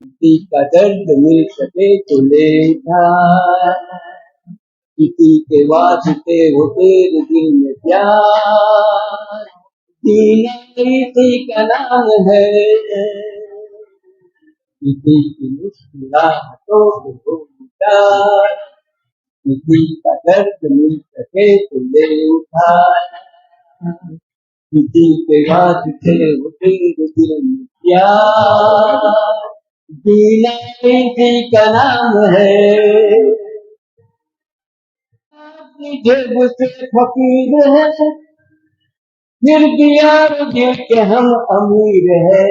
किसी का दर्द मिल सके तो लेता, किसी के वास्ते हो तेरे दिल में प्यार, जीना इसी का नाम है, किसी की मुस्कुराहटों को भूलता, किसी का दर्द मिल सके तो ले उठा, किसी के वास्ते हो तेरे दिल में प्यार, जीना इसी का नाम है। जेब से फकीर है फिर भी यार दिल के हम अमीर है,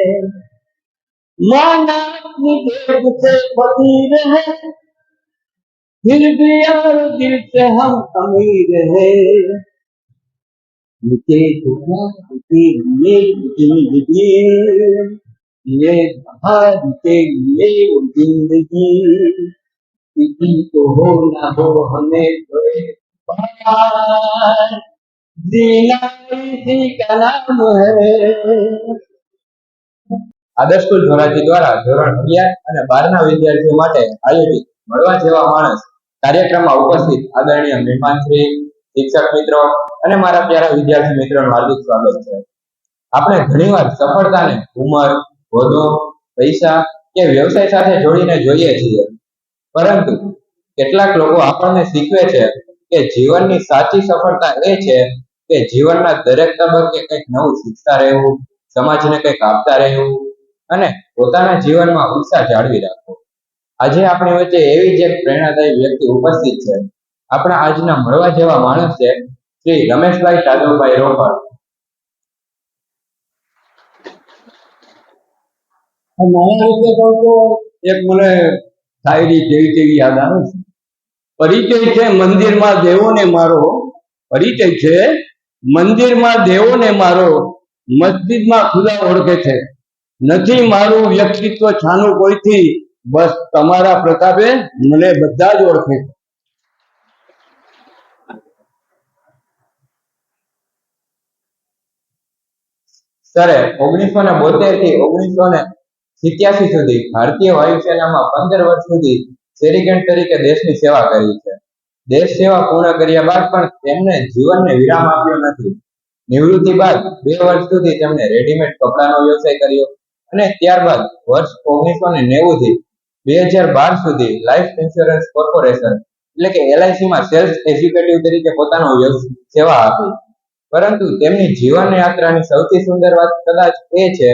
माना अपनी जेब से फकीर है फिर भी यार दिल से हम अमीर है, मुझे तुम्हारे लिए जिंदगी, ये बाहर के लिए वो जिंदगी, किसी को हो ना हो हमें तो एक बार, जीना इसी का नाम है। આદર્શ સ્કૂલ ધોરાજી દ્વારા ધોરણ 11 અને 12ના વિદ્યાર્થીઓ માટે આયોજિત મળવા જેવા માણસ કાર્યક્રમમાં ઉપસ્થિત આદરણીય મહેમાનશ્રી, શિક્ષક મિત્રો અને મારા પ્યારા વિદ્યાર્થી મિત્રોનું હાર્દિક સ્વાગત છે। આપણે ઘણીવાર સફળતાને ઉંમર, હોદ્દો, પૈસા કે વ્યવસાય સાથે જોડીને જોઈએ છીએ, પરંતુ કેટલાક લોકો આપણને શીખવે છે કે જીવનની સાચી સફળતા એ છે કે જીવનના દરેક તબક્કે કંઈક નવું શીખતા રહેવું, સમાજને કંઈક આપતા રહેવું અને પોતાના જીવનમાં ઉત્સાહ જાળવી રાખવો। આજે આપણી વચ્ચે એવી જ એક પ્રેરણાદાયી વ્યક્તિ ઉપસ્થિત છે। આપણા આજના મળવા જેવા માણસ છે શ્રી રમેશભાઈ ટાડોભાઈ રોકડ। મારા વિશે કહું તો એક મને શાયરી જેવી તેવી યાદ આવે છે। પરિચય છે મંદિરમાં દેવોને મારો, પરિચય છે મંદિરમાં દેવોને મારો, મસ્જિદમાં ખુદા ઓળખે છે, નથી મારું વ્યક્તિત્વ છાનું કોઈથી, બસ તમારા પ્રતાપે મને બધા જ ઓળખે છે। સરે 1972 થી 1987 સુધી ભારતીય વાયુસેનામાં 15 વર્ષ સુધી સેરિગન્ટ તરીકે દેશની સેવા કરી છે। દેશ સેવા પૂર્ણ કર્યા બાદ પણ તેમને જીવનને વિરામ આપ્યો નથી। નિવૃત્તિ બાદ 2 વર્ષ સુધી તેમણે રેડીમેડ કપડાનો વ્યવસાય કર્યો અને ત્યારબાદ વર્ષ 1990 થી 2012 સુધી લાઈફ ઇન્સ્યોરન્સ કોર્પોરેશન એટલે કે LIC માં સેલ્સ એક્ઝિક્યુટિવ તરીકે પોતાનો સેવા આપી। પરંતુ તેમની જીવન યાત્રાની સૌથી સુંદર વાત કદાચ એ છે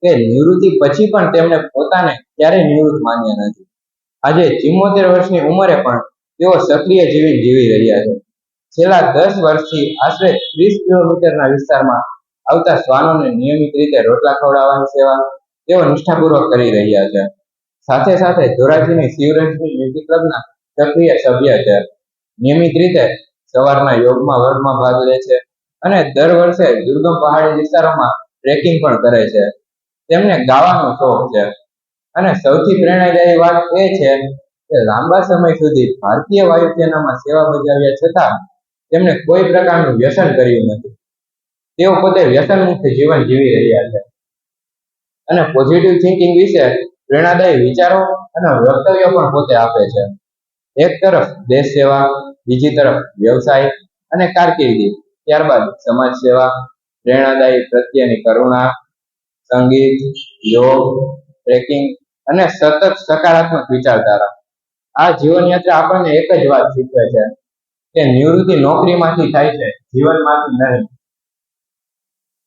કે નિવૃત્તિ પછી પણ તેમણે પોતાને ક્યારેય નિવૃત્ત માન્યા નથી। આજે 74 વર્ષની ઉંમરે પણ તેઓ સક્રિય જીવન જીવી રહ્યા છે। છેલ્લા 10 વર્ષથી આશરે 30 કિલોમીટરના વિસ્તારમાં આવતા શ્વાનોને નિયમિત રીતે રોટલા ખવડાવવાની સેવા તેઓ નિષ્ઠાપૂર્વક કરી રહ્યા છે। સાથે સાથે ધોરાજીની શિવરંજની મ્યુઝિક ક્લબના સક્રિય સભ્ય છે। નિયમિત રીતે સવારના યોગમાં વર્ગમાં ભાગ લે છે અને દર વર્ષે દુર્ગમ પહાડી વિસ્તારોમાં ટ્રેકિંગ પણ કરે છે। તેમને ગાવાનો શોખ છે અને સૌથી પ્રેરણાદાયી વાત એ છે કે લાંબા સમય સુધી ભારતીય વાયુસેનામાં સેવા બજાવ્યા છતાં તેમણે કોઈ પ્રકારનું વ્યસન કર્યું નથી। તેઓ પોતે વ્યસન મુક્ત જીવન જીવી રહ્યા છે અને પોઝિટિવ થિંકિંગ વિશે પ્રેરણાદાયી વિચારો અને વક્તવ્યો પણ પોતે આપે છે। એક તરફ દેશ સેવા, બીજી તરફ વ્યવસાય અને કારકિર્દી, ત્યારબાદ સમાજ સેવા, પ્રેરણાદાયી પ્રત્યેની કરુણા, સંગીત, યોગ, ટ્રેકિંગ અને સતત સકારાત્મક વિચારધારા। આ જીવનયાત્રા આપણને એક જ વાત શીખવે છે કે નિવૃત્તિ નોકરીમાંથી થાય છે, જીવનમાંથી નહીં।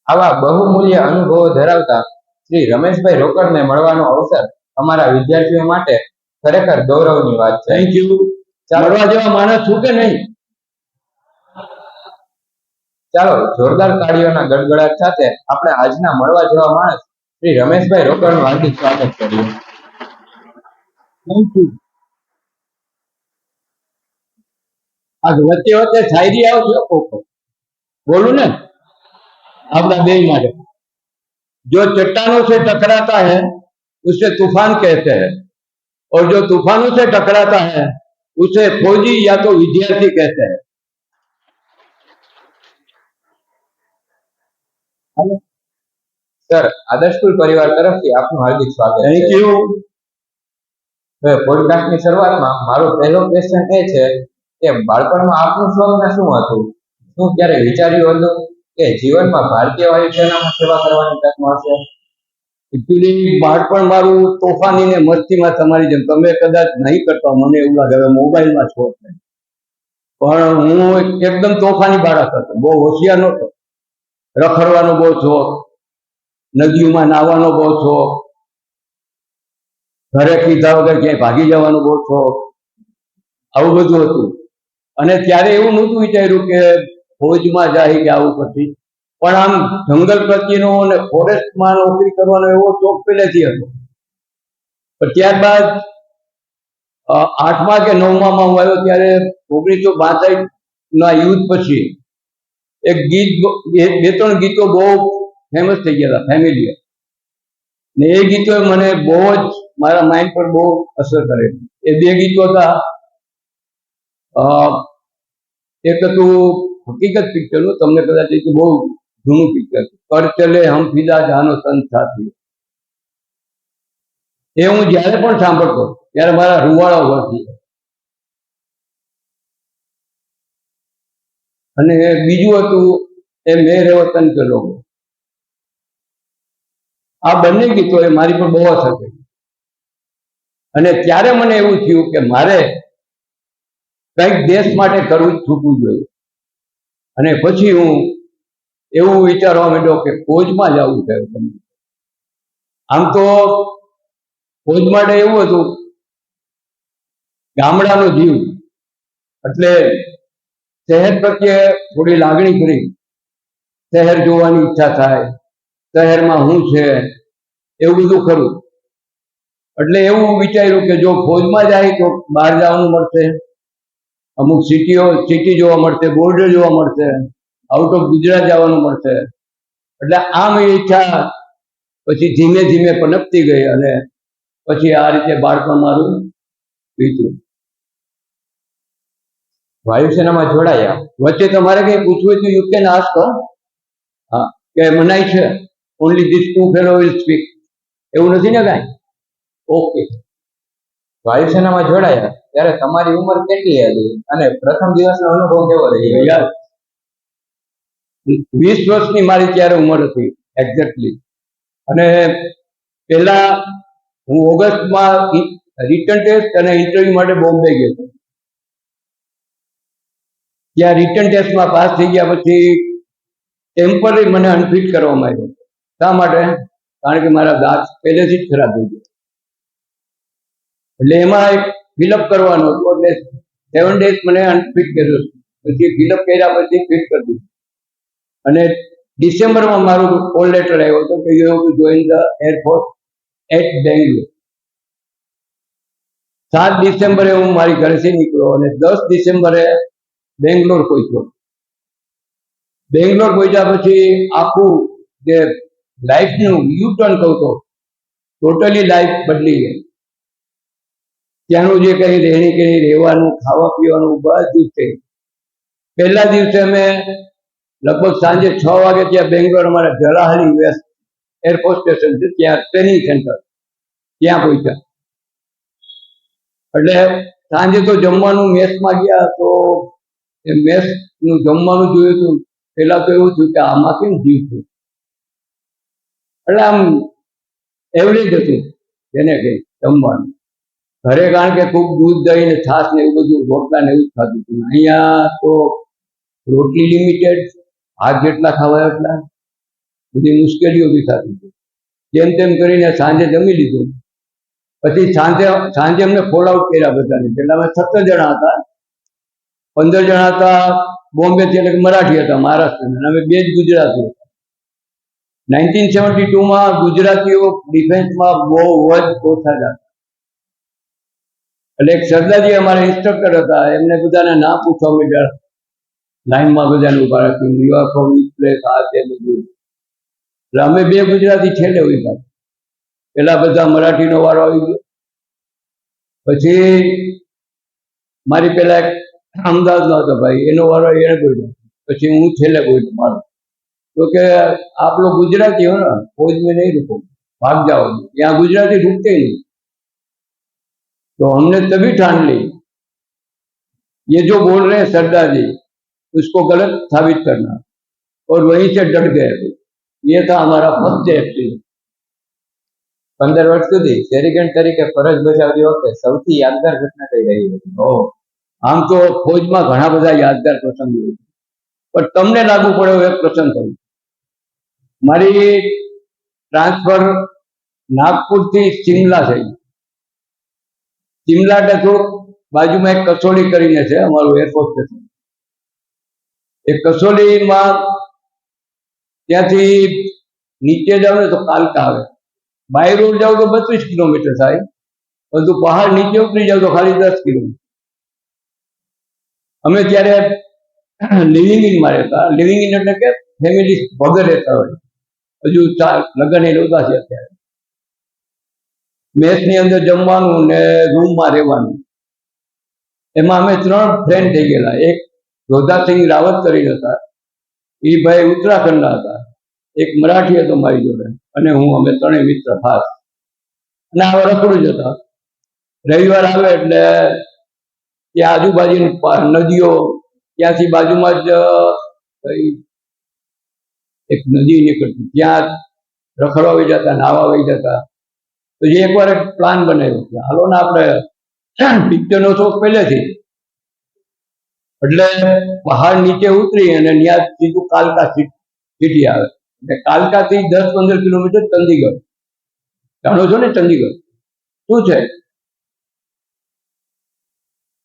આવા બહુમૂલ્ય અનુભવો ધરાવતા શ્રી રમેશભાઈ રોકડને મળવાનો અવસર અમારા વિદ્યાર્થીઓ માટે ખરેખર ગૌરવની વાત છે। Thank you. મળવા જેવા માણસ છું કે નહીં? ચાલો જોરદાર તાળીઓના ગડગડાટ સાથે આપણે આજના મળવા જેવા માણસ શ્રી રમેશભાઈ રોકડનું હાર્દિક સ્વાગત કરીએ। Thank you. આજ વચ્ચે વચ્ચે શાયરી આવજો, બોલું ને આપણા બે માટે। जो चट्टानों से टकराता है उसे तूफान कहते हैं और जो तूफानों से टकराता है उसे फौजी या तो विद्यार्थी कहते हैं। सर, आदर्श स्कूल परिवार तरफ से आपનું હાર્દિક સ્વાગત છે। Thank you. હવે પોડકાસ્ટની શરૂઆતમાં મારો પહેલો ક્વેશ્ચન એ છે કે બાળપણમાં આપનું સ્વપ્ન શું હતું? શું ક્યારે વિચાર્યું હતું કે જીવનમાં ભારતીય વાયુસેનામાં સેવા કરવાની તક મળશે? એકચ્યુઅલી બાળપણ મારું તોફાની ને મસ્તીમાં, તમારી જેમ તમે કદાચ નહીં કરતા, મને એવું લાગે હવે મોબાઈલમાં છો. પણ હું એકદમ તોફાની બાળક હતો, બહુ હોશિયાર નહોતો. રખડવાનો બહુ શોખ, નદીઓમાં નાહવાનો બહુ શોખ, ઘરે કીધા વગર ક્યાંય ભાગી જવાનો બહુ શોખ, આવું બધું હતું. અને ત્યારે એવું નહોતું વિચાર્યું કે ફૌજમાં જાય કે આવું પછી, પણ આમ જંગલ પ્રત્યેનો અને ફોરેસ્ટમાં નોકરી કરવાનો એવો શોખ પહેલેથી હતો. પણ ત્યારબાદ 8મા કે 9માં હું આવ્યો ત્યારે 1962ના યુદ્ધ પછી એક ગીત, બે ત્રણ ગીતો બહુ ફેમસ થઈ ગયા હતા, ફેમિલિયર. ને એ ગીતોએ મને બહુ જ મારા માઇન્ડ પર બહુ અસર કરેલી. એ બે ગીતો હતા, એક હતું હકીકત પિક્ચરનું, તમને કદાચ એ બહુ જૂનું પિક્ચર, કર ચલે હમ ફિદા જાનો સંત સાથી. એ હું જ્યારે પણ સાંભળતો ત્યારે મારા રૂવાડા વળતી. અને બીજું હતું એ મેરે વતન કે લોગો. આ બંને ગીતો એ મારી પર બહુ અસર કરી. અને ત્યારે મને એવું થયું કે મારે કંઈક દેશ માટે કરવું જ છૂટવું જોઈએ. અને પછી હું એવું વિચારવા માંડ્યો કે ફૌજમાં જવું છે. આમ તો ફૌજ માટે એવું હતું, ગામડાનો જીવ એટલે શહેર પ્રત્યે થોડી લાગણી કરી, શહેર જોવાની ઈચ્છા થાય, શહેરમાં શું છે એવું બધું ખરું. એટલે એવું વિચાર્યું કે જો ફૌજમાં જાય તો બહાર જવાનું મળશે, અમુક સિટી જોવા મળશે, બોર્ડર જોવા મળશે, આઉટ ઓફ ગુજરાત જવાનું મળશે. એટલે આમ એ ઈચ્છા પછી ધીમે ધીમે પનપતી ગઈ અને પછી આ રીતે બાળપણ મારું વીત્યું. વાયુસેનામાં જોડાયા, વચ્ચે તમારે કંઈ પૂછવું હોય તો યુ કેન આસ્ક. હા, કે મનાય છે only this two fellow will speak, એવું નથી ને કાંઈ? ઓકે. વાયુસેનામાં જોડાયા ત્યારે તમારી ઉંમર કેટલી હતી અને પ્રથમ દિવસનો અનુભવ કેવો રહ્યો? યાર 20 વર્ષની મારી ત્યારે ઉંમર હતી એક્ઝેક્ટલી. અને પહેલા હું ઓગસ્ટમાં રિટર્ન ટેસ્ટ અને ઇન્ટરવ્યુ માટે બોમ્બે ગયો હતો. ત્યાં રિટર્ન ટેસ્ટમાં પાસ થઈ ગયા પછી ટેમ્પરરી મને અનફિટ કરવામાં આવ્યો. શા માટે? કારણ કે મારા દાંત પહેલેથી જ ખરાબ થઈ ગયા. એટલે એમાં એક ફિલઅપ કરવાનું હતું, એટલે 7 days મને અનફિટ કર્યો. પછી ફિલઅપ કર્યા પછી ફિટ કરી દીધું. અને ડિસેમ્બરમાં મારું કોલ લેટર આવ્યો હતો કે you have to join the air force at Bangalore. 7 ડિસેમ્બરે હું મારી ઘરેથી નીકળ્યો અને 10 ડિસેમ્બરે બેંગ્લોર પહોંચ્યો. બેંગ્લોર પહોંચ્યા પછી આખું જે લાઈફનું યુ ટર્ન કહું તો ટોટલી લાઈફ બદલી ગઈ. ત્યાંનું જે કંઈ રહેણી કહેણી, રહેવાનું, ખાવા પીવાનું બધું જ થઈ. પહેલા દિવસે અમે લગભગ સાંજે 6 વાગે ત્યાં બેંગ્લોર, અમારા જલાહલી વેસ્ટ એરફોર્સ સ્ટેશન છે, ત્યાં ટ્રેનિંગ સેન્ટર, ત્યાં પહોંચ્યા. એટલે સાંજે તો જમવાનું મેસમાં ગયા તો એ મેસનું જમવાનું જોયું હતું. પહેલા તો એવું થયું કે આમાં કેમ જીવ થયું. એટલે આમ એવરેજ હતું જેને કંઈ જમવાનું. ઘરે કારણ કે ખૂબ દૂધ, દહીં ને છાશ ને એવું બધું, રોટલા ને એવું જ ખાતું હતું. અહીંયા તો રોટલી લિમિટેડ, ભાત જેટલા ખાવા એટલા, બધી મુશ્કેલીઓ બી થતી હતી. જેમ તેમ કરીને સાંજે જમી લીધું. પછી સાંજે અમને ફોલ આઉટ કર્યા બધાને. પેલા અમે 17 જણા હતા, 15 જણા હતા બોમ્બેથી, એટલે મરાઠી હતા મહારાષ્ટ્રના, અમે 2 જ ગુજરાતીઓ હતા. 1972માં ગુજરાતીઓ ડિફેન્સમાં બહુ જ ઓછા જ હતા. એટલે એક સરદારજી અમારા ઇન્સ્ટ્રક્ટર હતા, એમને બધાને ના પૂછવા માંડ્યા, લાઈનમાં બધાને ઉભા રાખી, you are from which place, આ તે બધું. એટલે અમે 2 ગુજરાતી છેલ્લે ઉભા. પેલા બધા મરાઠીનો વારો આવી ગયો. પછી મારી પેલા એક અમદાવાદનો હતો ભાઈ, એનો વારો એને બોલ્યો. પછી હું છેલ્લે બોલ્યો મારો, તો કે આપ લોગ ગુજરાતી હો ના, ફौज में नहीं रुको, भाग जाओ. यहाँ गुजराती रुकते ही नहीं. तो हमने तभी ठान ली ये जो बोल रहे हैं सरदार जी उसको गलत साबित करना, और वहीं से डट गए। ये था हमारा फर्स्ट एक्टिव। 15 વર્ષ સુધી સેરિગન્ટ તરીકે ફરજ બજાવતી વખતે સૌથી યાદગાર ઘટના કઈ રહી હતી? આમ તો ફોજમાં ઘણા બધા યાદગાર પ્રસંગો હોય છે, પણ તમને લાગુ પડે એવો એક પ્રસંગ કહું। મારી ટ્રાન્સફર નાગપુરથી સિમલા થઈ। સિમલા એટલે થોડુંક બાજુમાં એક કસોલી કરીને છે અમારું એરફોર્સ સ્ટેશન। એ કસોલીમાં ત્યાંથી નીચે જાવ ને તો કાલકા આવે, બાય રોડ જાવ તો 32 કિલોમીટર થાય, પરંતુ પહાડ નીચે ઉતરી જાવ તો ખાલી 10 કિલોમીટર। અમે ત્યારે લિવિંગ ઇનમાં રહેતા। લિવિંગ ઇન એટલે કે ફેમિલી વગર રહેતા હોય, હજુ લગ્ન એ નહોતા છે અત્યારે। મેસની અંદર જમવાનું ને રૂમમાં રહેવાનું। એમાં અમે 3 ફ્રેન્ડ થઈ ગયેલા। એક જોધાસિંહ રાવત કરીને હતા, એ ભાઈ ઉત્તરાખંડના હતા, એક મરાઠી હતો મારી જોડે, અને હું, અમે ત્રણેય મિત્ર ખાસ। અને આ રખડું જ હતા। રવિવાર આવે એટલે ત્યાં આજુબાજુની નદીઓ, ત્યાંથી બાજુમાં જ એક નદી નીકળતી, ત્યાં રખડવા વહી જતા, નાહવા વહી જતા। તો જે એકવાર એક પ્લાન બનાવ્યો કે હાલો ને આપણે પિક્ચરનો શોખ પહેલેથી, એટલે પહાડ નીચે ઉતરી અને ત્યાં સીધું કાલકા સિટી આવે। એટલે કાલકાથી 10-15 કિલોમીટર ચંદીગઢ। જાણો છો ને ચંદીગઢ શું છે?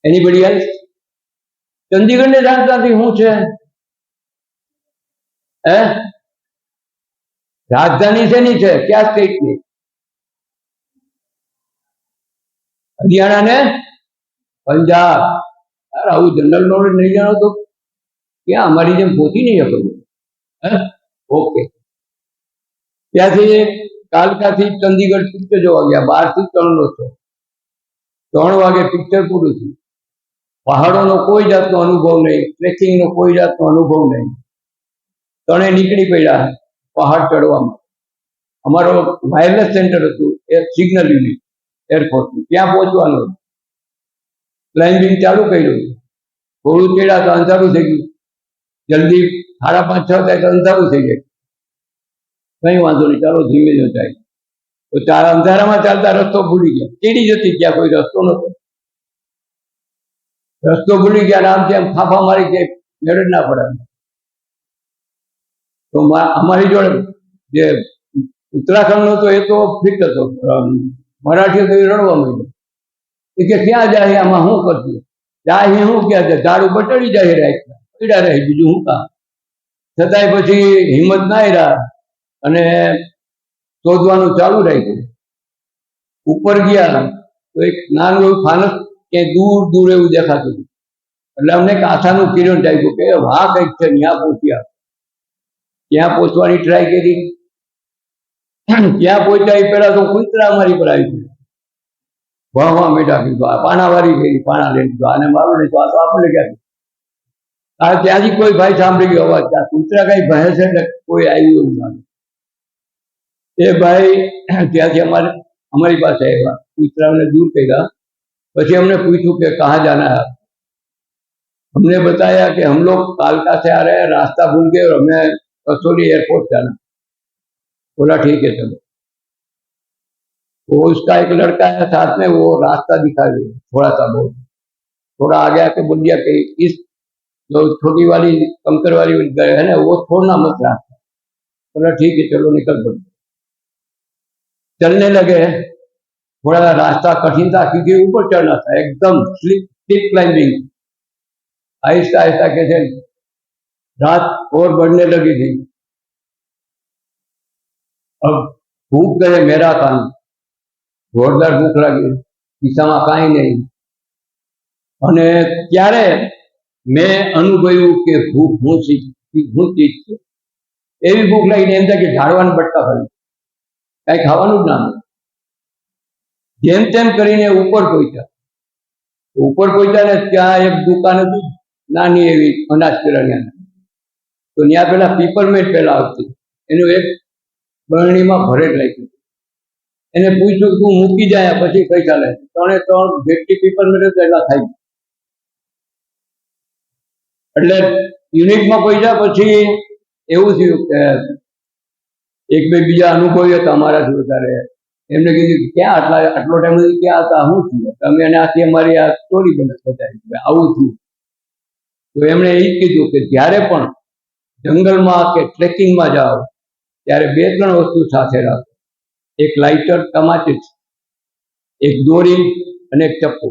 Anybody else? ચંદીગઢ ને જાણતા નથી શું છે? હે, રાજધાની શેની છે? ક્યાં સ્ટેટની? હરિયાણા ને પંજાબ। યાર આવું જનરલ નોલેજ નહીં જાણો તો ક્યાં અમારી જેમ પહોંચી નહીં શકો। ઓકે, ત્યાંથી કાલકાથી ચંદીગઢ પિક્ચર જોવા ગયા। 12 થી 3 નો શો। 3 વાગે પિક્ચર પૂરું થયું। પહાડોનો કોઈ જાતનો અનુભવ નહીં, ટ્રેકિંગનો કોઈ જાતનો અનુભવ નહીં। ત્રણે નીકળી પડ્યા પહાડ ચડવામાં। અમારો વાયરલેસ સેન્ટર હતું, એ સિગ્નલ યુનિટ એરફોર્સનું, ત્યાં પહોંચવાનું। ક્લાઇમ્બિંગ ચાલુ કર્યું, થોડું ચડ્યા તો અંધારું થઈ ગયું। જલ્દી 5:30-6 થાય તો અંધારું થઈ જાય। કઈ વાંધો નહીં, ચાલો ધીમે જ જાય। તો અંધારામાં ચાલતા રસ્તો ભૂલી ગયા। સીડી જતી, ત્યાં કોઈ રસ્તો નતો। રસ્તો ભૂલી ગયા, આમથી આમ ફાફા મારી કે મેળ જ ના પડે। તો અમારી જોડે જે ઉત્તરાખંડ નો તો એ તો ફિટ હતો, મરાઠીઓ તો રડવા માંડ્યો કે ક્યાં જાય, આમાં શું કરતી જાય, શું ક્યાં છે, ઝાડ ઉપર ચડી જાય, રાખ્યા પીડા રહે, બીજું શું કામ। છતાંય પછી હિંમત ના રહ્યા અને શોધવાનું ચાલુ રાખ્યું। ઉપર ગયા તો એક નાનું એવું ફાનસ ક્યાંય દૂર દૂર એવું દેખાતું હતું। એટલે અમને કાંથાનું કિરણ જાગ્યું કે વાહ કંઈક છે, ત્યાં પહોંચ્યા। ત્યાં પહોંચવાની ટ્રાય કરી। ત્યાં પહોંચ્યા એ પહેલા તો કૂતરા અમારી પર આવી ગયું, વાહ મેટા કીધું, આ પાણા વાળી ગઈ, પાણા લઈ લીધું, આને મારું નહીં તો આ તો આપણે ક્યાં। ત્યાંથી કોઈ ભાઈ સાંભળી ગયો અવાજ, ત્યાં કૂતરા કઈ ભય છે એટલે કોઈ આવ્યું એવું લાગે। એ ભાઈ ત્યાંથી અમારી પાસે આવ્યા, કૂતરાઓને દૂર કર્યા। પછી અમને પૂછ્યું કે કहाँ जाना है? हमने बताया कि हम लोग कालका से आ रहे हैं, रास्ता भूल गए और हमें कसौली एयरपोर्ट जाना। बोला ठीक है चलो। वो उसका एक लड़का है साथ में, वो रास्ता दिखा गया थोड़ा सा, बहुत थोड़ा आगे आके बोल दिया कि इस जो छोटी वाली कंकर वाली है ना, वो छोड़ना मत रास्ता। बोला ठीक है चलो, निकल पड़े। चलने लगे। थोड़ा रास्ता कठिन था क्योंकि ऊपर चढ़ना था, एकदम स्लिप क्लाइंबिंग। आहिस्ता आहिस्ता कैसे रात और बढ़ने लगी थी। अब भूख गए मेरा काम, जोरदार भूख लगी, खिस्साમાં કાંઈ નહીં। અને ત્યારે મેં અનુભવ્યું કે ભૂખ શું ચીજ છે। એવી ભૂખ લાગીને એમ થાય કે ઝાડવાને બટકા ખાલી, કાંઈ ખાવાનું જ ના મળે। જેમ તેમ કરીને ઉપર પહોંચ્યા ને ત્યાં એક દુકાન હતી નાની એવી અનાજ કિરાણાની। તો ત્યાં પેલા પીપરમેન્ટ પેલા આવતી, એનું એક બરણીમાં ભરેટ રાખ્યું। એને પૂછ્યું તું મૂકી જાય પછી પૈસા લે, 3 people મળે તો એટલા થાય. એટલે યુનિટમાં પૈસા પછી એવું થયું કે એક બે બીજા અનુભવી હતા અમારાથી વધારે, એમને કીધું કે ક્યાં આટલો ટાઈમ સુધી ક્યાં હતા, શું થયું? તમે એને આથી અમારી આ સ્ટોરી બતાવી આવું થયું. તો એમણે એ કીધું કે જ્યારે પણ જંગલમાં કે ટ્રેકિંગમાં જાઓ ત્યારે 2-3 વસ્તુ સાથે રાખો. એક લાઇટર ટમાચીસ, એક દોરી અને એક ચપ્પુ,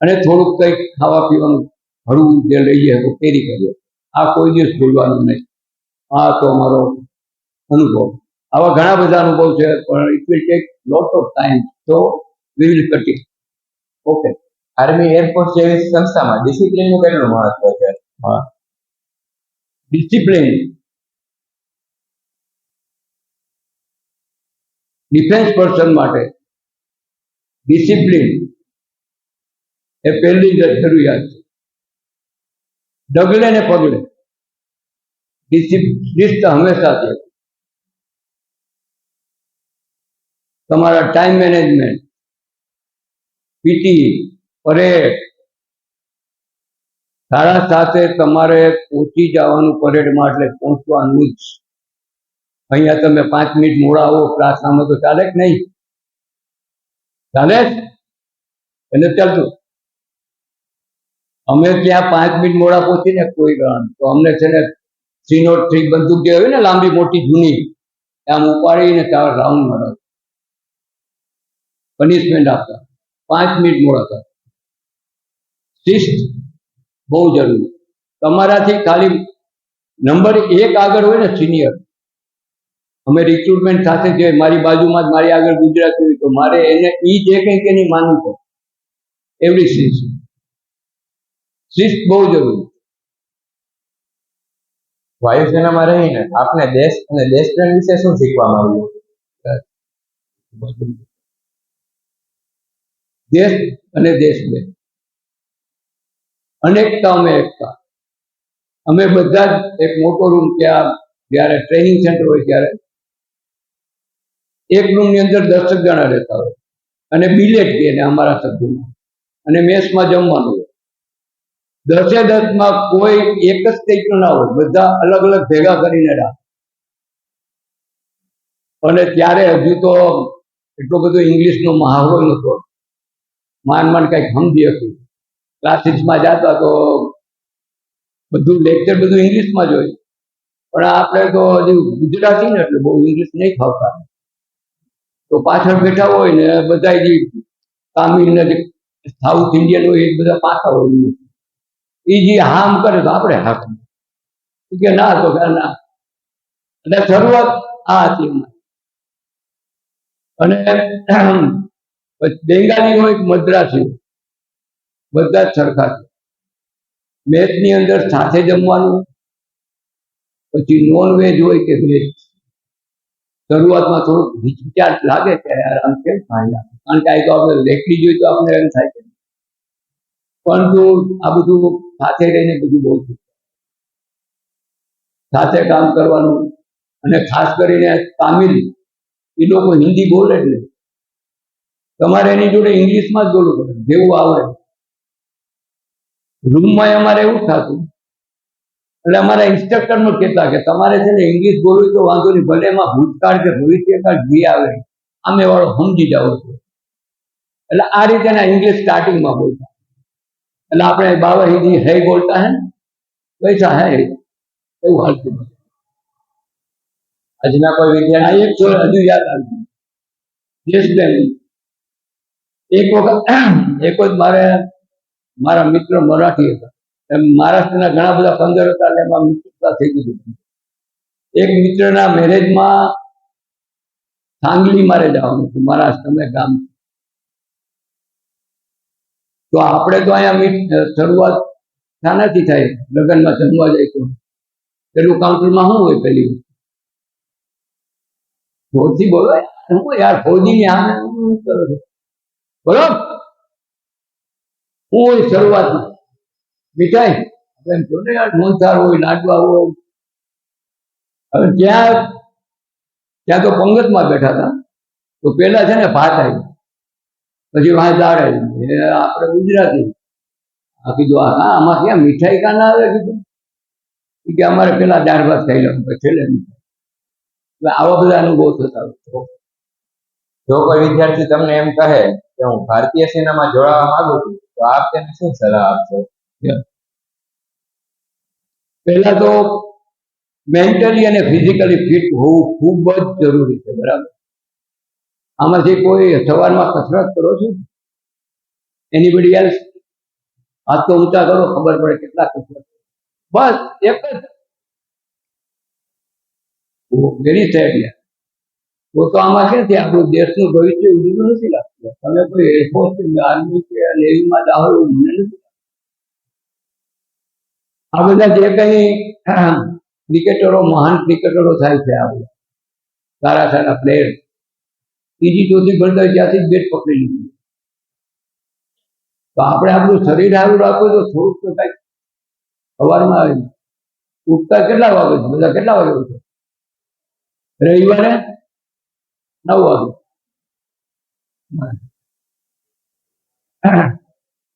અને થોડુંક કંઈક ખાવા પીવાનું હળવું જે લઈએ તો કેરી કરીએ. આ કોઈ દિવસ ભૂલવાનું નહીં. આ તો અમારો અનુભવ. આવા ઘણા બધા અનુભવ છે, પણ it will take lot of time, તો we will cutting. Okay. Army air force જેવી સંસ્થામાં ડિસિપ્લિનનું કેટલું મહત્વ છે? હા, ડિસિપ્લિન ડિફેન્સ પર્સન માટે ડિસિપ્લિન એ પહેલી જ જરૂરિયાત છે. ડગલે ને પગલે શિસ્ત હંમેશા છે. તમારા ટાઈમ મેનેજમેન્ટ, પીટી, પરેડ, 7:30 તમારે પહોંચી જવાનું પરેડમાં, એટલે પહોંચવાનું જ. અહીંયા તમે 5 મિનિટ મોડા આવો પ્રાર્થનામાં તો ચાલે કે નહીં? ચાલે એટલે ચાલતું. અમે ત્યાં 5 મિનિટ મોડા પહોંચીને કોઈ ગણ તો અમને છે ને 303 બંદૂક જે હોય ને લાંબી મોટી જૂની, આમ ઉપાડીને 4 રાઉન્ડ મારવા, પનિશમેન્ટ આપતા. 5 મિનિટ મોડા હતા. શિસ્ત બહુ જરૂરી. તમારાથી ખાલી નંબર 1 આગળ હોય ને સિનિયર, અમે રિક્રુટમેન્ટ સાથે જે મારી બાજુમાં જ મારી આગળ ગુજરાતી હોય તો મારે એને એ જે કંઈ કે નહીં માનવું પડે. એવરી શિસ્ત બહુ જરૂરી. વાયુસેનામાં રહીને આપને દેશ અને દેશપ્રેમ વિશે શું શીખવા મળ્યું? દેશ અને દેશપ્રેમ, અનેકતામાં એકતા. અમે બધા જ એક મોટો રૂમ, ત્યાં જ્યારે ટ્રેનિંગ સેન્ટર હોય ત્યારે એક રૂમની અંદર 10 જણા રહેતા હોય, અને બિલેટ કે અમારા શબ્દોમાં, અને મેસમાં જમવાનું હોય. 10-10માં કોઈ એક જ ટાઈપનો ના હોય, બધા અલગ અલગ ભેગા કરીને રાખે. અને ત્યારે હજુ તો એટલો બધો ઇંગ્લિશનો મહાવરો નહોતો, માંડ કંઈક સમજી હતું. ક્લાસીસમાં જતા તો બધું લેક્ચર બધું ઇંગ્લિશમાં જ હોય, પણ આપણે તો હજુ ગુજરાતી ને એટલે બહુ ઇંગ્લિશ નહીં ફાવતા. તો પાછળ બેઠા હોય ને બધા જે તામિલ ને સાઉથ ઇન્ડિયન હોય એ બધા પાછા હોય, એ જે હામ કરે તો આપણે હા કે ના, તો ના. એટલે શરૂઆત આ હતી. અને બેંગાલી હોય, મદ્રાસી, બધા જ સરખા છે. મેચની અંદર સાથે જમવાનું. પછી નોન વેજ હોય કે વેજ, શરૂઆતમાં થોડુંક હિચકિચાટ લાગે કે યાર આમ કેમ ખાય, કારણ કે આ તો આપણે લેખડી જોઈએ તો આપણે એમ થાય કે, પરંતુ આ બધું સાથે રહીને બધું બહુ સાથે કામ કરવાનું. અને ખાસ કરીને તામિલ, એ લોકો હિન્દી બોલે જ નહીં, તમારે એની જોડે ઇંગ્લિશમાં જ બોલવું પડે જેવું આવડે. રૂમમાં અમારે એવું થતું, એટલે અમારા ઇન્સ્ટ્રક્ટર નો કહેતા કે તમારે છે ને ઇંગ્લિશ બોલવું તો વાંધો નહીં, ભલે એમાં ભૂતકાળ કે ભવિષ્યકાળ જે આવે આમે વાળો સમજી જાવ છો. એટલે આ રીતે ઇંગ્લિશ સ્ટાર્ટિંગમાં બોલતા. એટલે આપણે બાબા હિન્દી હૈ બોલતા હે, વૈસા હૈ, એવું હાલતું. આજના કોઈ વિદ્યાર્થી એક હજુ યાદ આવ્યું, દેશપ્રેમ. એક વખત મારા મિત્ર મરાઠી હતા, એમ મહારાષ્ટ્રના ઘણા બધા 15 હતા, એટલે એમાં મિત્રતા થઈ ગઈ. એક મિત્રના મેરેજમાં સાંગલી મારે જવાનું હતું, મહારાષ્ટ્ર ગામ. તો આપણે તો અહીંયા શરૂઆત શાનાથી થાય? લગ્નમાં જમવા જાય તો પેલું કાઉન્ટરમાં શું હોય? પેલી ફોજી બોલો યાર, ફોજીની આમે કરો છો બોલો. હું હોય શરૂઆતમાં મીઠાઈ, એમ જો ને યાર, મોહનથાળ હોય, લાડવા હોય. હવે ત્યાં તો પંગતમાં બેઠા હતા, તો પેલા છે ને ભાત આવી, પછી વાંચ દાળ આવી, એ આપણે ગુજરાતી. આ કીધું હા આમાં ક્યાં મીઠાઈ કાં ના આવે કીધું. કે અમારે પેલા દાળ ભાત ખાઈ લેવું પછી છેલ્લે મીઠાઈ. એટલે આવા બધા અનુભવ થતા હોય. જો કોઈ વિદ્યાર્થી તમને એમ કહે કે હું ભારતીય સેનામાં જોડાવા માંગુ છું, તો આપ તેને શું સલાહ આપશો? પહેલા તો મેન્ટલી અને ફિઝિકલી ફિટ હોવું ખૂબ જ જરૂરી છે. બરાબર, આમાંથી કોઈ સવારમાં કસરત કરો છો? Anybody else? હાથ તો ઊંચા કરો, ખબર પડે કેટલા કસરત. બસ એક જ વેરી સેડ. તો આમાં ક્યાંથી આપણું દેશનું ભવિષ્ય ઉજળું નથી લાગતું. તમે કોઈ એરફોર્સ કે આર્મી કે નેવીમાં જાઓ એવું મને નથી. આ બધા જે કઈ ક્રિકેટરો, મહાન ક્રિકેટરો થાય છે, આ બધા સારા સારા પ્લેયર, ત્રીજી ચોથી ભણતા હોય ત્યાંથી જ બેટ પકડી લીધું. તો આપણે આપણું શરીર સારું રાખવું તો થોડુંક તો કઈક સવારમાં આવી ઉઠતા કેટલા વાગે છે? બધા કેટલા વાગે ઉઠે? રવિવારે 9 વાગે.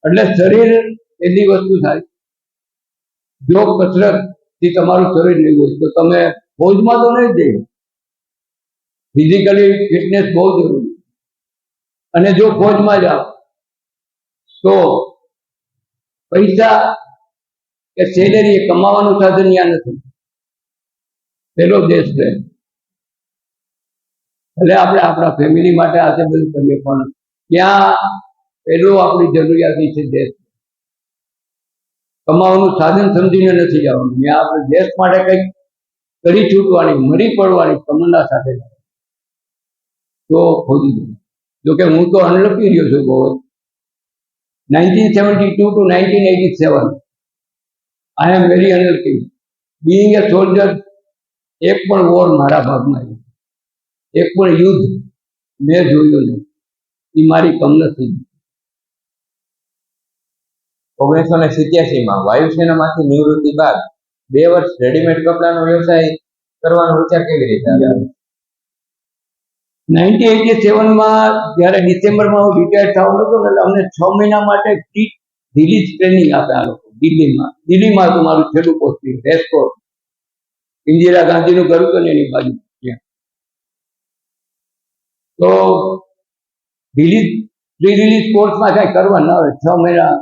એટલે શરીર એટલી વસ્તુ થાય. જો કસરત થી તમારું શરીર નહીં હોય તો તમે ફૌજમાં તો નહીં જઈએ. ફિઝિકલી ફિટનેસ બહુ જરૂરી. અને જો ફૌજમાં જાઓ તો પૈસા કે સેલેરી એ કમાવાનું સાધન ત્યાં નથી. પેલો દેશ છે. ભલે આપણે આપણા ફેમિલી માટે આજે બધું કરીએ, પણ ત્યાં પેલું આપણી જરૂરિયાત છે દેશ. કમાવાનું સાધન સમજીને નથી જવાનું. ત્યાં આપણે દેશ માટે કંઈક કરી છૂટવાની, મરી પડવાની તમન્ના સાથે તો ખોદી દઉં. જોકે હું તો અનલકી રહ્યો છું બહુ. 1972 to 1987 I am very unlucky. Being A soldier, એક પણ વોર મારા ભાગમાં આવ્યો, એક પણ યુદ્ધ મેં જોયું નહીં. એ મારી કમનસીબ. 1987માં વાયુસેનામાંથી નિવૃત્તિ બાદ 2 વર્ષ રેડીમેડ કપડાનો વ્યવસાય કરવાનો વિચાર કેવી રીતે આવ્યો? 1987માં જ્યારે ડિસેમ્બરમાં હું રિટાયર થવાનો હતો ને, એટલે અમને 6 મહિના માટે રિલીઝ ટ્રેનિંગ આપે આ લોકો દિલ્હીમાં હતું મારું છેલ્લું પોસ્ટિંગ, રેસકોર્સ. ઇન્દિરા ગાંધીનું ઘર હતું ને એની બાજુ ત્યાં. તો રિલીઝ કોર્સમાં કાંઈ કરવા ના હોય. 6 મહિના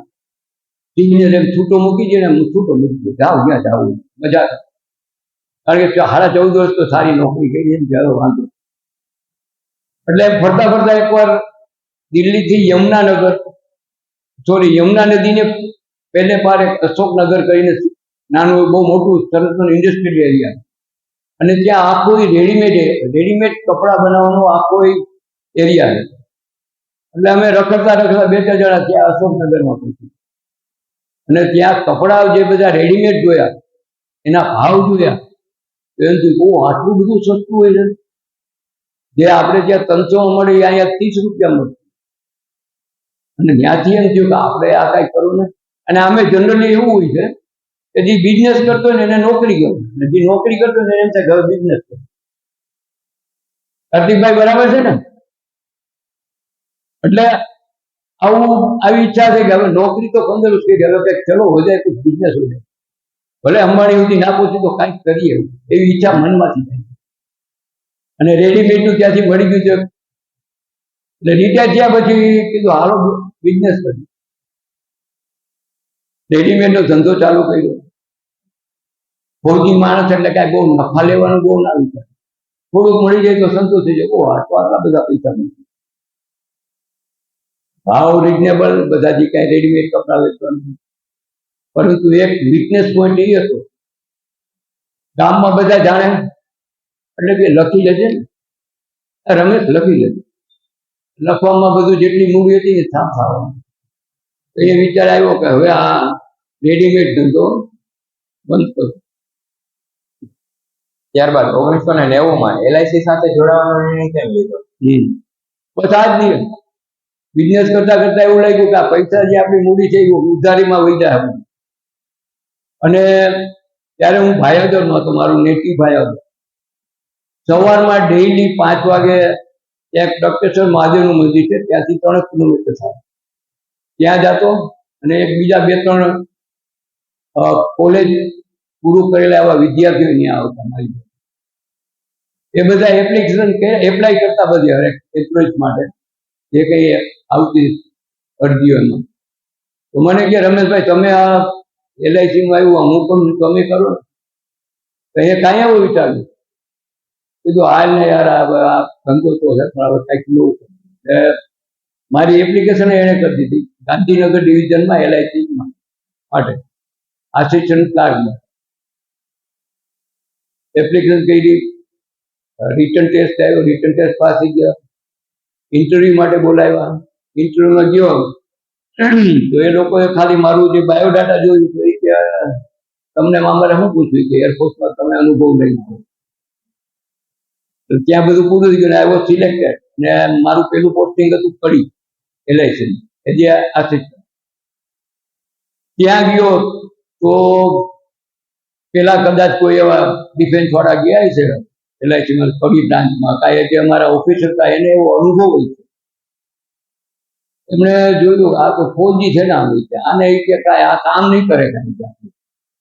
સિનિયર એમ છૂટો મૂકી દે ને, હું છૂટો મૂકી દઉં, જાઓ ક્યાં જાવું, મજા. કારણ કે 14.5 વર્ષ તો સારી નોકરી કરી એમ ત્યારે વાંધો. એટલે ફરતા ફરતા એકવાર દિલ્હીથી યમુના નદીને પહેલે પાર એક અશોકનગર કરીને નાનું બહુ મોટું સરસ ઇન્ડસ્ટ્રીયલ એરિયા, અને ત્યાં આખો રેડીમેડ કપડાં બનાવવાનો આખો એરિયા છે. એટલે અમે રખડતા 2-3 જણા ત્યાં અશોકનગરમાં પહોંચી, અને ત્યાં કપડાં જે બધા રેડીમેડ જોયા, એના ભાવ જોયા, તો એમ થયું આટલું બધું સસ્તું હોય છે. જે આપણે ત્યાં 300 મળે અહીંયા 30 રૂપિયા મળે. અને ત્યાંથી એમ થયું કે આપણે આ કાંઈ કરવું ને. અને અમે જનરલી એવું હોય છે કે જે બિઝનેસ કરતો હોય ને એને નોકરી ગમે, અને જે નોકરી કરતો હોય ને એમ થાય હવે બિઝનેસ કરે. કાર્તિકભાઈ બરાબર છે ને? એટલે આવી ઈચ્છા છે કે હવે નોકરી તો 15 વર્ષ કે હવે ચલો હો જાય કુછ બિઝનેસ હો જાય, ભલે અંબાણી સુધી ના પહોંચી તો કાંઈક કરીએ, એવી ઈચ્છા મનમાંથી થાય. અને રેડીમેડનું ત્યાંથી મળી ગયું છે. એટલે રિટાયર થયા પછી કીધું હાલો બિઝનેસ કર્યું, રેડીમેડનો ધંધો ચાલુ કર્યો. ફૌજી માણસ એટલે કાંઈ બહુ નફા લેવાનું બહુ ના વિચાર, થોડુંક મળી જાય તો સંતોષ થઈ જાય. આટલા બધા પૈસા મળે, ભાવ રિઝનેબલ, બધા જે કાંઈ રેડીમેડ કપડાં વેચવાનું. પરંતુ એક વીકનેસ પોઈન્ટ એ હતો, ગામમાં બધા જાણે એટલે કે લખી લેજે ને, રમેશ લખી લેજે. લખવામાં બધું જેટલી મૂડી હતી ને સાફ થવાનું. તો એ વિચાર આવ્યો કે હવે આ રેડીમેડ ધંધો બંધ કરો. ત્યારબાદ 1990માં LIC સાથે જોડાવાનો નિર્ણય કેમ લીધો? બસ આ જ દિવસ બિઝનેસ કરતા કરતા એવું લાગ્યું કે આ પૈસા જે આપણી મૂડી છે એ ઉધારીમાં વહી જાય. અને ત્યારે હું ભાયાદર નહોતો, મારું નેટિવ ભાયાદર. સવારમાં ડેઈલી 5 વાગે ત્યાં એક ડોક્ટેશ્વર મહાદેવનું મંદિર છે, ત્યાંથી 3 કિલોમીટર થાય. ત્યાં જતો અને એક બીજા 2-3 કોલેજ પૂરું કરેલા એવા વિદ્યાર્થીઓ ત્યાં આવતા મારી જોડે. એ બધા એપ્લિકેશન એપ્લાય કરતા બધી હરેક એપ્રોચ માટે જે કંઈ આવતી અરજીઓ એમાં. તો મને કે રમેશભાઈ તમે આ LICમાં આવ્યું હું પણ તમે કરો ને. તો એ કાંઈ આવો વિચાર્યું કીધું હાલ ને યાર આ ધંધો તો છે પણ હવે કંઈક નવું. મારી એપ્લિકેશન એણે કરી દીધી ગાંધીનગર ડિવિઝનમાં LICમાં માટે આસિસ્ટન્ટ ક્લાર્કમાં એપ્લિકેશન કરી. રિટર્ન ટેસ્ટ આવ્યો, રિટર્ન ટેસ્ટ પાસ થઈ ગયા. ઇન્ટરવ્યુ માટે બોલાવ્યા. ઇન્ટરવ્યુમાં ગયો તો એ લોકોએ ખાલી મારું જે બાયોડાટા જોયું તો એ કે તમને અમારે શું પૂછ્યું કે એરફોર્સમાં તમે અનુભવ લઈ શકો. તો ત્યાં બધું પૂરું થઈ ગયું. આઈ વોઝ સિલેક્ટેડ ને મારું પેલું પોસ્ટિંગ હતું કડી LIC એ જે આસિસ્ટન્ટ. ત્યાં ગયો તો પેલા કદાચ કોઈ એવા ડિફેન્સ વાળા ગયા છે LICમાં કડી બ્રાન્ચમાં કાંઈ જે અમારા ઓફિસર હતા એને એવો અનુભવ હોય છે. એમણે જોયું આ તો ફોજી છે ને આને એ કે કાંઈ આ કામ નહીં કરે કાંઈ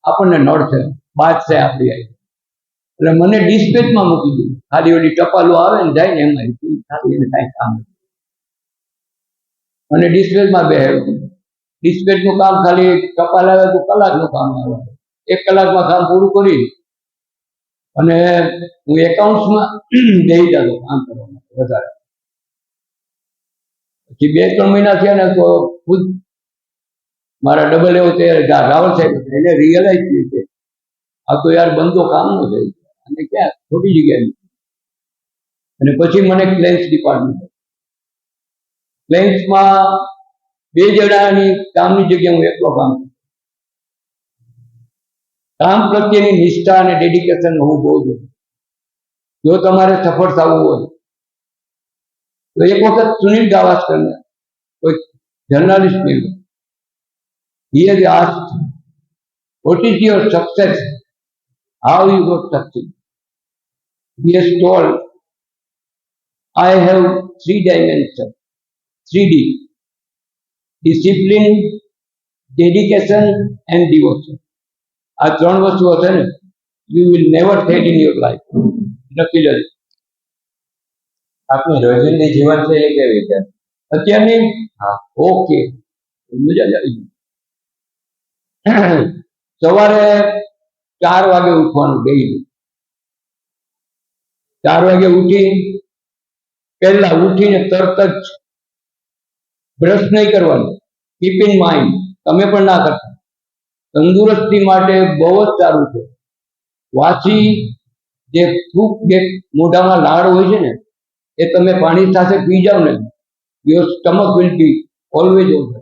આપણને નડશે બાદ છે આપણી આવી. એટલે મને ડિસ્પેચમાં મૂકી દીધું. ખાલી ઓલી ટપાલો આવે ને જાય ને એમાં ખાલી એને કાંઈ કામ નથી. અને ડિસ્પેચમાં બેહાડ્યું. ડિસ્પેચનું કામ ખાલી ટપાલ આવે તો કલાકનું કામ આવે. 1 કલાકમાં કામ પૂરું કરી અને હું એકાઉન્ટ્સમાં બેસી જતો કામ કરવા માટે વધારે. પછી 2-3 મહિના થયા ને તો ખુદ મારા ડબલ એવો તૈયાર રાવલ સાહેબ એને રિયલાઇઝ થયું કે આ તો યાર બંધો કામનો છે અને ક્યાં ખોટી જગ્યાએ. અને પછી મને ક્લેમ્સ ડિપાર્ટમેન્ટ ક્લેમ્સમાં 2 જણાની કામની જગ્યાએ હું એકલો કામ કરું. કામ પ્રત્યેની નિષ્ઠા અને ડેડિકેશન હોવું બહુ જરૂરી. જો તમારે સફળ થવું હોય તો એક વખત સુનિલ ગાવસ્કરને કોઈ જર્નલિસ્ટ મળ્યો. He has asked, what is your success? How you got success? He has told, I have 3 dimensions, 3D, discipline, dedication and devotion. આ 3 વસ્તુ હશે ને you will never fail in your life. લખી લેજો. આપની રોજિંદી જીવનશૈલી કેવી છે અત્યારની? હા. ઓકે, મજા જ આવી ગઈ. સવારે 4 વાગે ઉઠવાનું ડેઈલી. 4 વાગે ઉઠી પહેલા ઉઠીને તરત જ બ્રશ નહીં કરવાનું. કીપ ઇન માઇન્ડ તમે પણ ના કરતા. તંદુરસ્તી માટે બહુ જ સારું છે. વાસી જે થૂક જે મોઢામાં લાળ હોય છે ને એ તમે પાણી સાથે પી જાઓ ને your stomach will be always over.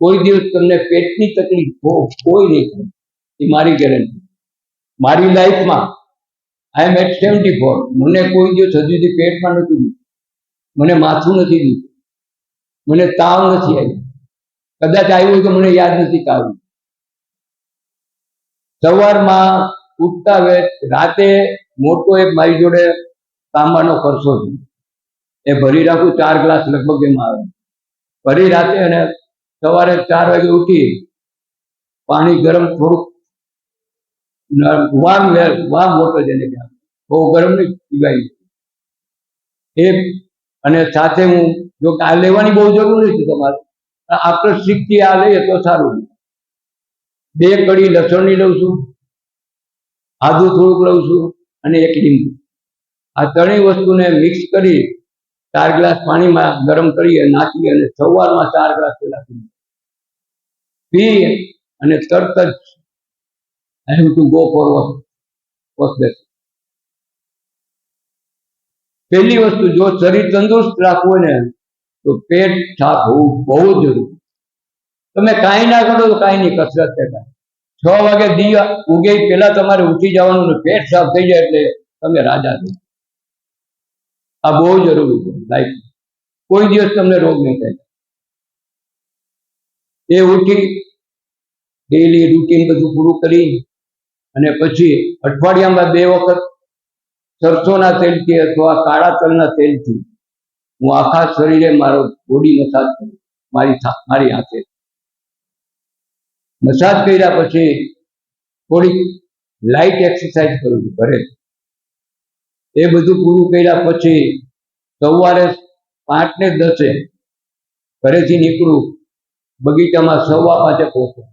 કોઈ દિવસ તમને પેટની તકલીફ કોઈ નહીં થાય. એ મારી ગેરંટી. મારી લાઈફમાં આઈ એમ એટ 74. મને કોઈ દિવસ હજુ સુધી પેટમાં નથી દીધું. મને માથું નથી દીધું. મને તાવ નથી આવ્યો. કદાચ આવ્યું હોય તો મને યાદ નથી કે આવ્યું. સવારમાં ઉઠતા રાતે મોટો એક મારી જોડે તાંબાનો ખર્ચો છે એ ભરી રાખું. 4 ગ્લાસ લગભગ એમાં આવે. ભરી રાતે અને સવારે 4 વાગે ઉઠી પાણી ગરમ થોડુંક વામ વોટર જેને કહેવાય બહુ ગરમ નહીં પીવાય એ. અને સાથે હું જો આ લેવાની બહુ જરૂર નથી તમારે આફ્ટર 6 થી આ લઈએ તો સારું. 2 કળી લસણની લઉં છું, આદુ થોડુંક લઉં છું અને 1 લીંબુ. આ 3 વસ્તુને મિક્સ કરી 4 ગ્લાસ પાણીમાં ગરમ કરી નાખી અને સવારમાં 4 ગ્લાસ પહેલા પી અને તરત જ I have to go for what's that. પહેલી વસ્તુ જો શરીર તંદુરસ્ત રાખવું હોય ને તો પેટ સાફ હોવું બહુ જ જરૂરી. તમે કાંઈ ના કરો તો કાંઈ નહીં, કસરત છે. 6 વાગે દી ઉગે પહેલા તમારે ઉઠી જવાનું ને પેટ સાફ થઈ જાય એટલે તમે રાજા છો. આ બહુ જરૂરી છે લાઈફ. કોઈ દિવસ તમને રોગ નહીં થાય. એ ઉઠી ડેઈલી રૂટીન બધું પૂરું કરી અને પછી અઠવાડિયામાં 2 વખત સરસોના તેલથી અથવા કાળા તલના તેલથી હું આખા શરીરે મારો બોડી મસાજ કરું, મારી હાથે મસાજ કર્યા પછી થોડીક લાઇટ એક્સરસાઇઝ કરું છું ઘરે. એ બધું પૂરું કર્યા પછી સવારે 5 ને 10 ઘરેથી નીકળું, બગીચામાં 5:15 પહોંચું.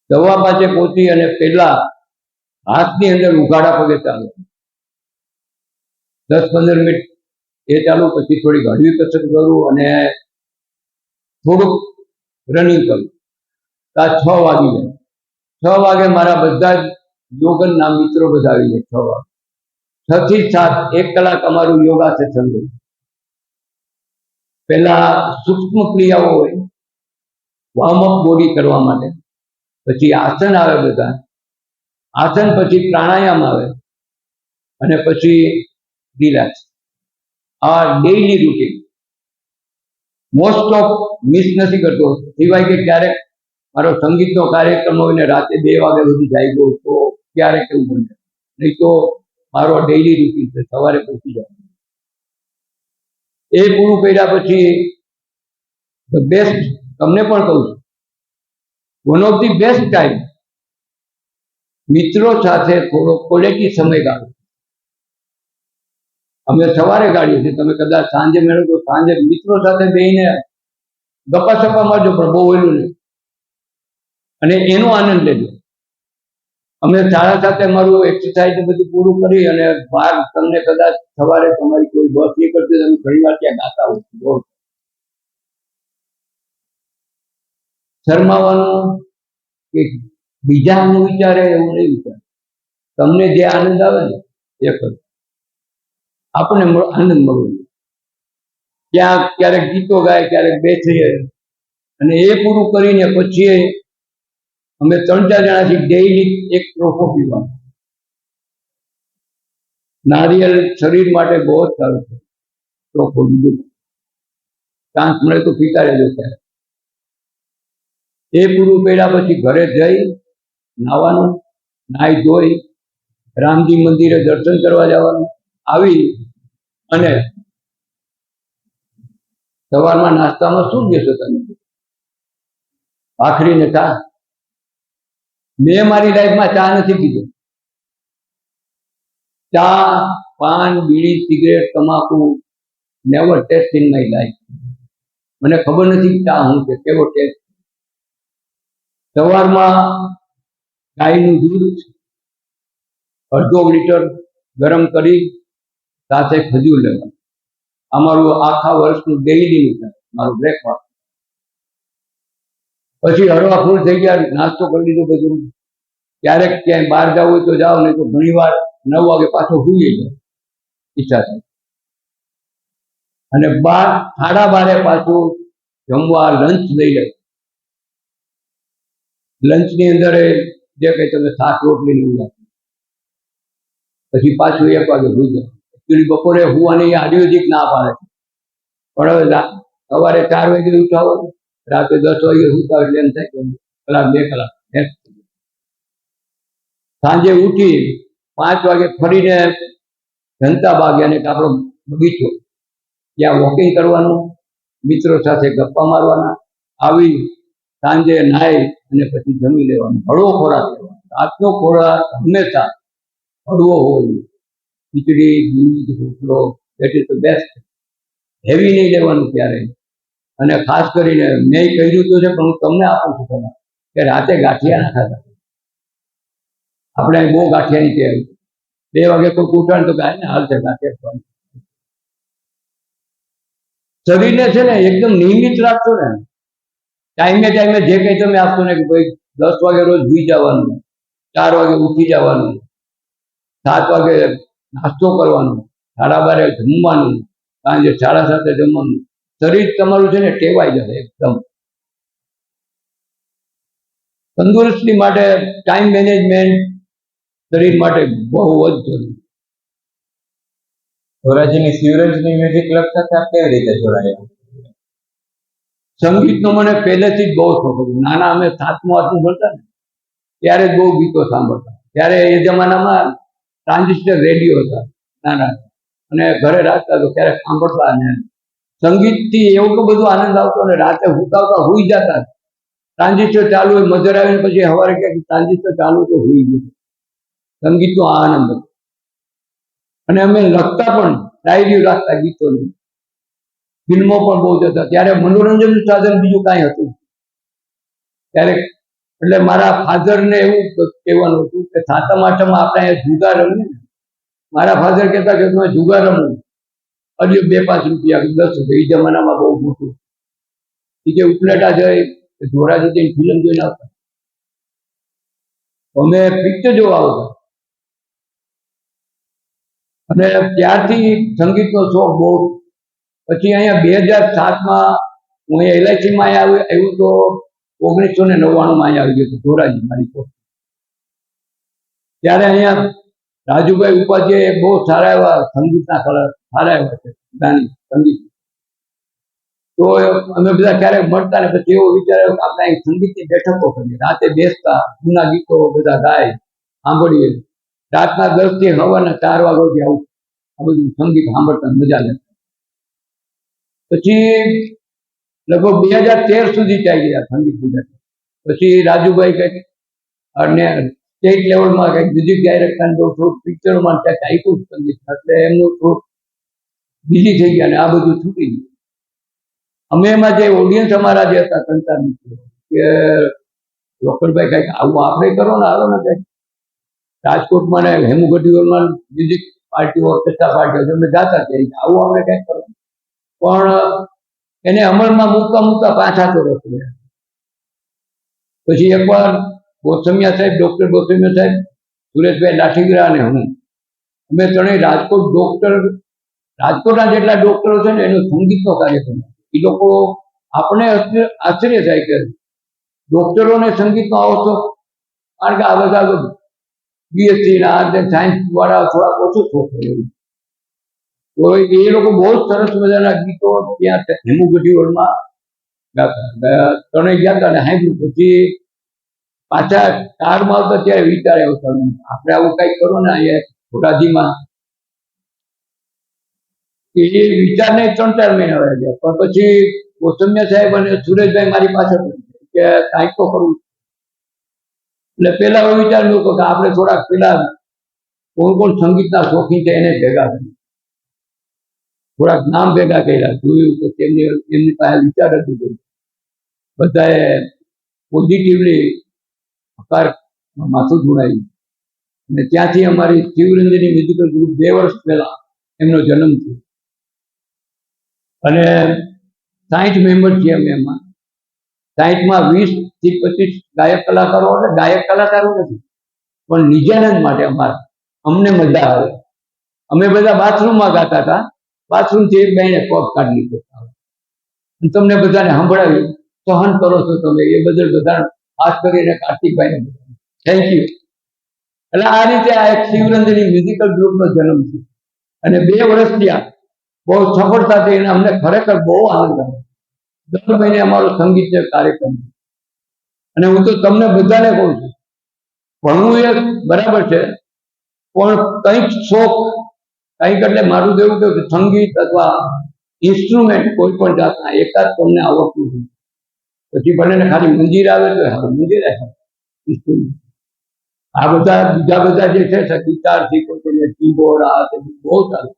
5:15 પહોંચી અને પહેલા હાથની અંદર ઉઘાડા પગે ચાલુ, 10-15 મિનિટ એ ચાલુ, પછી થોડી હળવી કસરત કરું અને થોડુંક રનિંગ કરું. આ 6 વાગી જાય. 6 વાગે મારા બધા જ યોગનના મિત્રો બધા આવી જાય. 6 વાગે 6 થી 7 1 કલાક અમારું યોગા સેશન હોય. પહેલા સૂક્ષ્મ ક્રિયાઓ હોય, વોર્મઅપ બોડી કરવા માટે, પછી આસન આવે બધા, આસન પછી પ્રાણાયામ આવે અને પછી રિલેક્સ. આ daily routine most of miss નથી કરતો, સિવાય કે ક્યારેક મારો સંગીતનો કાર્યક્રમ હોય ને રાતે 2 વાગે સુધી જાગ્યો તો ક્યારેક એવું બને, નહીં તો મારો ડેઈલી રૂટીન છે સવારે પહોંચી જાય. એ પૂરું કર્યા પછી ધ બેસ્ટ, તમને પણ કહું છું, one of the best time મિત્રો સાથે થોડો ક્વોલિટી સમય ગાળો. અમે સવારે ગાળીએ છીએ, તમે કદાચ સાંજે મેળવો તો સાંજે મિત્રો સાથે બેસીને ગપ્પા સપ્પા મારજો, પણ બહુ વહેલું નહીં, અને એનો આનંદ લેજો. અમે શાળા સાથે મારું એક્સરસાઇઝ બધું પૂરું કરી અને બહાર, તમને કદાચ સવારે તમારી કોઈ બસ નીકળતી તમે ઘણી વાર ત્યાં ગાતા હો. શરમાવાનું કે બીજાનું વિચારે એવું નહીં વિચાર, તમને જે આનંદ આવે ને એ કરો. આપણને આનંદ મળવો. ક્યાંક ક્યારેક ગીતો ગાય, ક્યારેક બેસીએ, અને એ પૂરું કરીને પછી અમે 3-4 જણાથી ડેઈલી 1 ટ્રોફો પીવાનો. નારિયેળ શરીર માટે બહુ જ સારું છે. ટ્રોફો બીજું ચાન્સ મળે તો પીતા રહેજો. ત્યારે એ પૂરું કર્યા પછી ઘરે જઈ નાવાનું, નાહી ધોઈ રામજી મંદિરે દર્શન કરવા જવાનું. આવી અને સવારમાં નાસ્તામાં શું લેશો તમે? ભાખરી ને ચા. મેં મારી લાઈફમાં ચા નથી પીધો. ચા, પાન, બીડી, સિગરેટ, તમાકુ never taste in my life. મને ખબર નથી ચા શું છે, કેવો ટેસ્ટ. સવારમાં ગાયનું દૂધ 1/2 લીટર ગરમ કરી સાથે ખજૂર લેવાનું. અમારું આખા વર્ષનું ડેઈલી મારું બ્રેકફાસ્ટ. પછી હળવા ફૂલ થઈ ગયા, નાસ્તો કરી લીધો બધું. ક્યારેક ક્યાંય બહાર જવું હોય તો જાઓ, નહીં તો ઘણી વાર 9 વાગે પાછો સૂઈ જાય ઈચ્છા થાય. અને 12:30 પાછું જમવા લંચ લઈ લે. લંચની અંદર જે કંઈ તમે શાક રોટલી લઈ લો. પછી પાછું 1 વાગે સૂઈ જાઓ. એકચ્યુઅલી બપોરે હુવાની આયુર્વેદિક ના પાડે, પણ હવે સવારે 4 વાગે ઉઠાવવાનું, રાતે 10 વાગે સુતા, એટલે એમ થાય કે કલાક 2 કલાક. સાંજે ઉઠી 5 વાગે ફરીને જનતા બાગ અને આપણો બગીચો, ત્યાં વોકિંગ કરવાનું, મિત્રો સાથે ગપ્પા મારવાના. આવી સાંજે નાહી અને પછી જમી લેવાનું. હળવો ખોરાક લેવાનો. રાતનો ખોરાક હંમેશા હળવો હોવો જોઈએ. ખીચડી, દૂધ, રોટલો, that is the best. Heavy નહીં લેવાનું ક્યારેય. અને ખાસ કરીને મેં કહ્યું તો છે, પણ હું તમને આપું છું ખબર કે રાતે ગાંઠિયા ના ખાતા. આપણે બહુ ગાંઠિયાની ટેવ. 2 વાગે કોઈ ઉઠાણ તો ગાય ને હાલ છે ગાંઠિયા. શરીરને છે ને એકદમ નિયમિત રાખશો ને, ટાઈમે ટાઈમે જે કંઈ તમે આપશો ને, કે ભાઈ 10 વાગે રોજ સુઈ જવાનું, 4 વાગે ઉઠી જવાનું, 7 વાગે નાસ્તો કરવાનો, 12:30 જમવાનું, સાંજે 7:30 જમવાનું. શરીર તમારું છે ને ટેવાઈ જશે એકદમ. તંદુરસ્તી માટે ટાઈમ મેનેજમેન્ટ શરીર માટે બહુ જ જરૂરી. ધોરાજીની શિવરજની મ્યુઝિક ક્લબ સાથે આપ કેવી રીતે જોડાયા? સંગીતનો મને પહેલેથી જ બહુ શોખ હતો. નાના અમે 7મું 8મું ભણતા ને ત્યારે જ બહુ ગીતો સાંભળતા. ત્યારે એ જમાનામાં ટ્રાન્ઝિસ્ટર રેડિયો હતા નાના, અને ઘરે રાખતા તો ક્યારેક સાંભળતા, અને સંગીતથી એવું બધું આનંદ આવતો, અને રાતે હુતાવતા હુઈ જતા. ટ્રાન્ઝિસ્ટર ચાલુ હોય, મધર આવીને પછી સવારે ક્યાંક ટ્રાન્ઝિસ્ટર ચાલુ તો હુઈ ગયું. સંગીતનો આ આનંદ હતો. અને અમે લખતા પણ, ડાયરીઓ રાખતા ગીતોની. ફિલ્મો પણ બહુ જતા. ત્યારે મનોરંજનનું સાધન બીજું કાંઈ હતું ત્યારે. એટલે મારા ફાધરને એવું કહેવાનું હતું કે સાતમ આઠમમાં આપણે અહીંયા જુગાર રમીએ ને, મારા ફાધર કહેતા કે તમે જુગાર રમવું, હજુ 2-5 રૂપિયા 10 રૂપિયા, એ જમાનામાં બહુ મોટું. એ કે ઉપલેટા જાય ધોરાજી જઈને ફિલ્મ જોઈને આવતા. અમે પિક્ચર જોવા આવતા. અને ત્યારથી સંગીતનો શોખ બહુ. પછી અહીંયા 2007માં હું અહીંયા LICમાં આવ્યું તો 1999માં અહીંયા આવી ગયો હતો ધોરાજી મારી પોસ્ટ. ત્યારે અહીંયા રાજુભાઈ ઉપાધ્યાય બહુ સારા એવા સંગીતના કલા, સારા એવા છે ગાની સંગીત. તો અમે બધા ક્યારેક મળતા, ને પછી એવો વિચાર આવ્યો કે આપણે અહીં સંગીતની બેઠકો કરીએ. રાતે બેસતા, જૂના ગીતો બધા ગાય સાંભળીએ. રાતના 10 થી સવારના 4 વાગ્યા સુધી આવું આ બધું સંગીત સાંભળતા મજા લેતા. પછી લગભગ 2013 સુધી ચાલી ગયા સંગીત ગુજરાત. પછી રાજુભાઈ કંઈક અને સ્ટેટ લેવલમાં કંઈક મ્યુઝિક ડાયરેક્ટર થોડુંક પિક્ચરોમાં ક્યાંક આપ્યું સંગીત, એટલે એમનું થોડુંક બીજી થઈ ગયા, ને આ બધું છૂટી ગયું. અમે એમાં જે ઓડિયન્સ અમારા જે હતા સંચાર મિત્રો કે લોકલભાઈ કંઈક આવું આપણે કરો ને, હાલો ને કંઈક રાજકોટમાં ને હેમુગઢીઓમાં મ્યુઝિક પાર્ટીઓ, ઓર્કેસ્ટ્રા પાર્ટીઓ અમે ગાતા ત્યારે આવું આપણે કંઈક કરો. પણ એને અમલમાં મૂકતા પાછા તો રસ્તે. પછી એકવાર ગોસ્વામિયા સાહેબ, ડોક્ટર ગોસ્વામિયા સાહેબ, સુરેશભાઈ લાઠીગરા અને હું, અમે ત્રણેય રાજકોટના જેટલા ડોક્ટરો છે ને એનો સંગીતનો કાર્યક્રમ. એ લોકો આપણે આશ્ચર્ય થાય કે ડોક્ટરોને સંગીતનો આવો શોખ. કારણ કે આ બધા BSc ના સાયન્સ વાળા થોડા ઓછો શોખ હોય એવું. તો એ લોકો બહુ જ સરસ મજાના ગીતો ત્યાં હેમુગઢી હોલમાં ગાતા. ત્રણેય ગયા હતા, અને સાંભળ્યું. પછી પાછા કારમાં આવતા ત્યારે વિચાર આવતા આપણે આવું કંઈક કરો ને અહીંયા ધોરાજીમાં. એ વિચારને 3-4 મહિના વહી ગયા. પણ પછી ગોસ્વામિયા સાહેબ અને સુરેશભાઈ મારી પાસે કે કાંઈક તો કરવું. એટલે પેલા એવો વિચાર મૂકો કે આપણે થોડાક પેલા કોણ સંગીતના શોખીન છે એને ભેગા કરી, થોડાક નામ ભેગા કર્યા. જોયું તો એમની પાસે વિચાર હતું કે બધાએ પોઝિટિવલી હકારમાં માથું ધોડાયું. અને ત્યાંથી અમારી શિવરંજની મ્યુઝિકલ ગ્રુપ 2 વર્ષ પહેલા એમનો જન્મ થયો. અને 60 મેમ્બર છીએ અમે એમાં. 60માં 20 થી 25 ગાયક કલાકારો. એટલે ગાયક કલાકારો નથી, પણ નિજાનંદ માટે અમને મજા આવે. અમે બધા બાથરૂમમાં ગાતા હતા. બાથરૂમથી એક બેને પગ કાઢી લીધો. તમને બધાને સંભળાવી, સહન કરો છો તમે, એ બદલ બધા ખાસ કરીને કાર્તિકભાઈને થેન્ક યુ. એટલે આ રીતે આ એક શિવરંજની મ્યુઝિકલ ગ્રુપનો જન્મ છે. અને 2 વર્ષ ત્યાં બહુ સફળતાથી, અને અમને ખરેખર બહુ આનંદ આવે. દર મહિને અમારો સંગીત કાર્યક્રમ. અને હું તો તમને બધાને કહું છું, ભણવું એ બરાબર છે, પણ કંઈક શોખ, કંઈક એટલે મારું તો એવું કે સંગીત અથવા ઇન્સ્ટ્રુમેન્ટ કોઈ પણ જાતના એકાદ તમને આવડતું હોય. પછી ભલે ને ખાલી મંજીર આવે તો હવે મંજીર ઇન્સ્ટ્રુમેન્ટ. આ બધા બીજા બધા જે છે ગિટાર શીખો છો, કીબોર્ડ, આ બહુ ચાલે.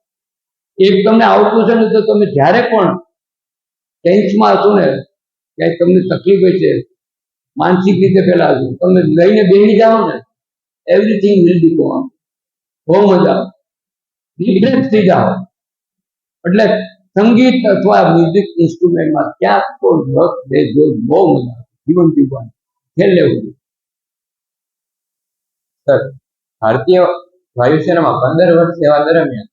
એક તમને આવડતું છે ને તો તમે જ્યારે પણ ટેન્સમાં હશો ને, ક્યાંય તમને તકલીફ હોય છે માનસિક રીતે, પેલા હશો તમે લઈને બેસી જાઓ ને, એવરીથિંગ વિલ બી ગોન. બહુ મજા આવે, રિફ્રેશ થઈ જાઓ. એટલે સંગીત અથવા મ્યુઝિક ઇન્સ્ટ્રુમેન્ટમાં ક્યાંક તો રસ લેજો, બહુ મજા આવે. જીવન જીવવાનું છેલ્લે સુધી. સર, ભારતીય વાયુસેનામાં 15 વર્ષ સેવા દરમિયાન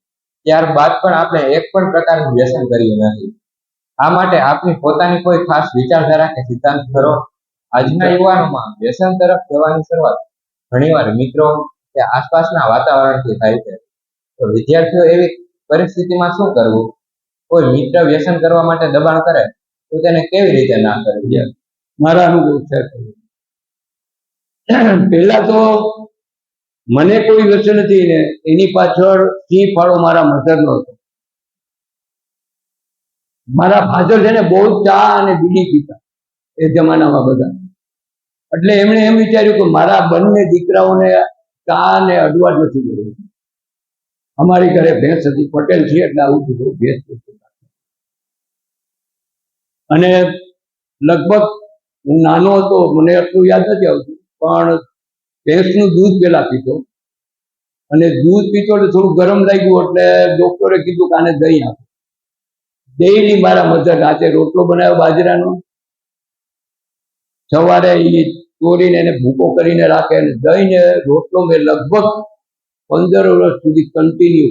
ત્યારબાદ પણ આપણે એક પણ પ્રકારનું વ્યસન કર્યું નથી. આ માટે આપની પોતાની કોઈ ખાસ વિચારધારા કે સિદ્ધાંત ખરો? આજના યુવાનોમાં વ્યસન તરફ જવાની શરૂઆત ઘણીવાર મિત્રો કે આસપાસના વાતાવરણથી થાય છે. તો વિદ્યાર્થીઓ એવી પરિસ્થિતિમાં શું કરવું? કોઈ મિત્ર વ્યસન કરવા માટે દબાણ કરે તો તેને કેવી રીતે ના કરવું? મારા અનુભવ છે. પહેલા તો મને કોઈ વ્યસન નથી ને એની પાછળ સિંહ ફાળો મારા મધરનો હતો. મારા ફાધર છે ને બહુ ચા અને બીડી પીતા એ જમાનામાં બધા, એટલે એમણે એમ વિચાર્યું કે મારા બંને દીકરાઓને ચા ને અડવા જ નથી દેવું. અમારી ઘરે ભેંસ હતી, પટેલ છે એટલે આવું બધું ભેંસ હતું. અને લગભગ હું નાનો હતો, મને એટલું યાદ નથી આવતું, પણ ભેંસનું દૂધ પેલા પીતો, અને દૂધ પીતો એટલે થોડું ગરમ લાગ્યું એટલે ડોક્ટરે કીધું કે આને દહીં આપો. ડેઈલી મારા મધર રાતે રોટલો બનાવ્યો બાજરાનો, સવારે એ ચોરીને એને ભૂકો કરીને રાખે, અને દહીં ને રોટલો મેં લગભગ 15 વર્ષ સુધી કન્ટિન્યુ.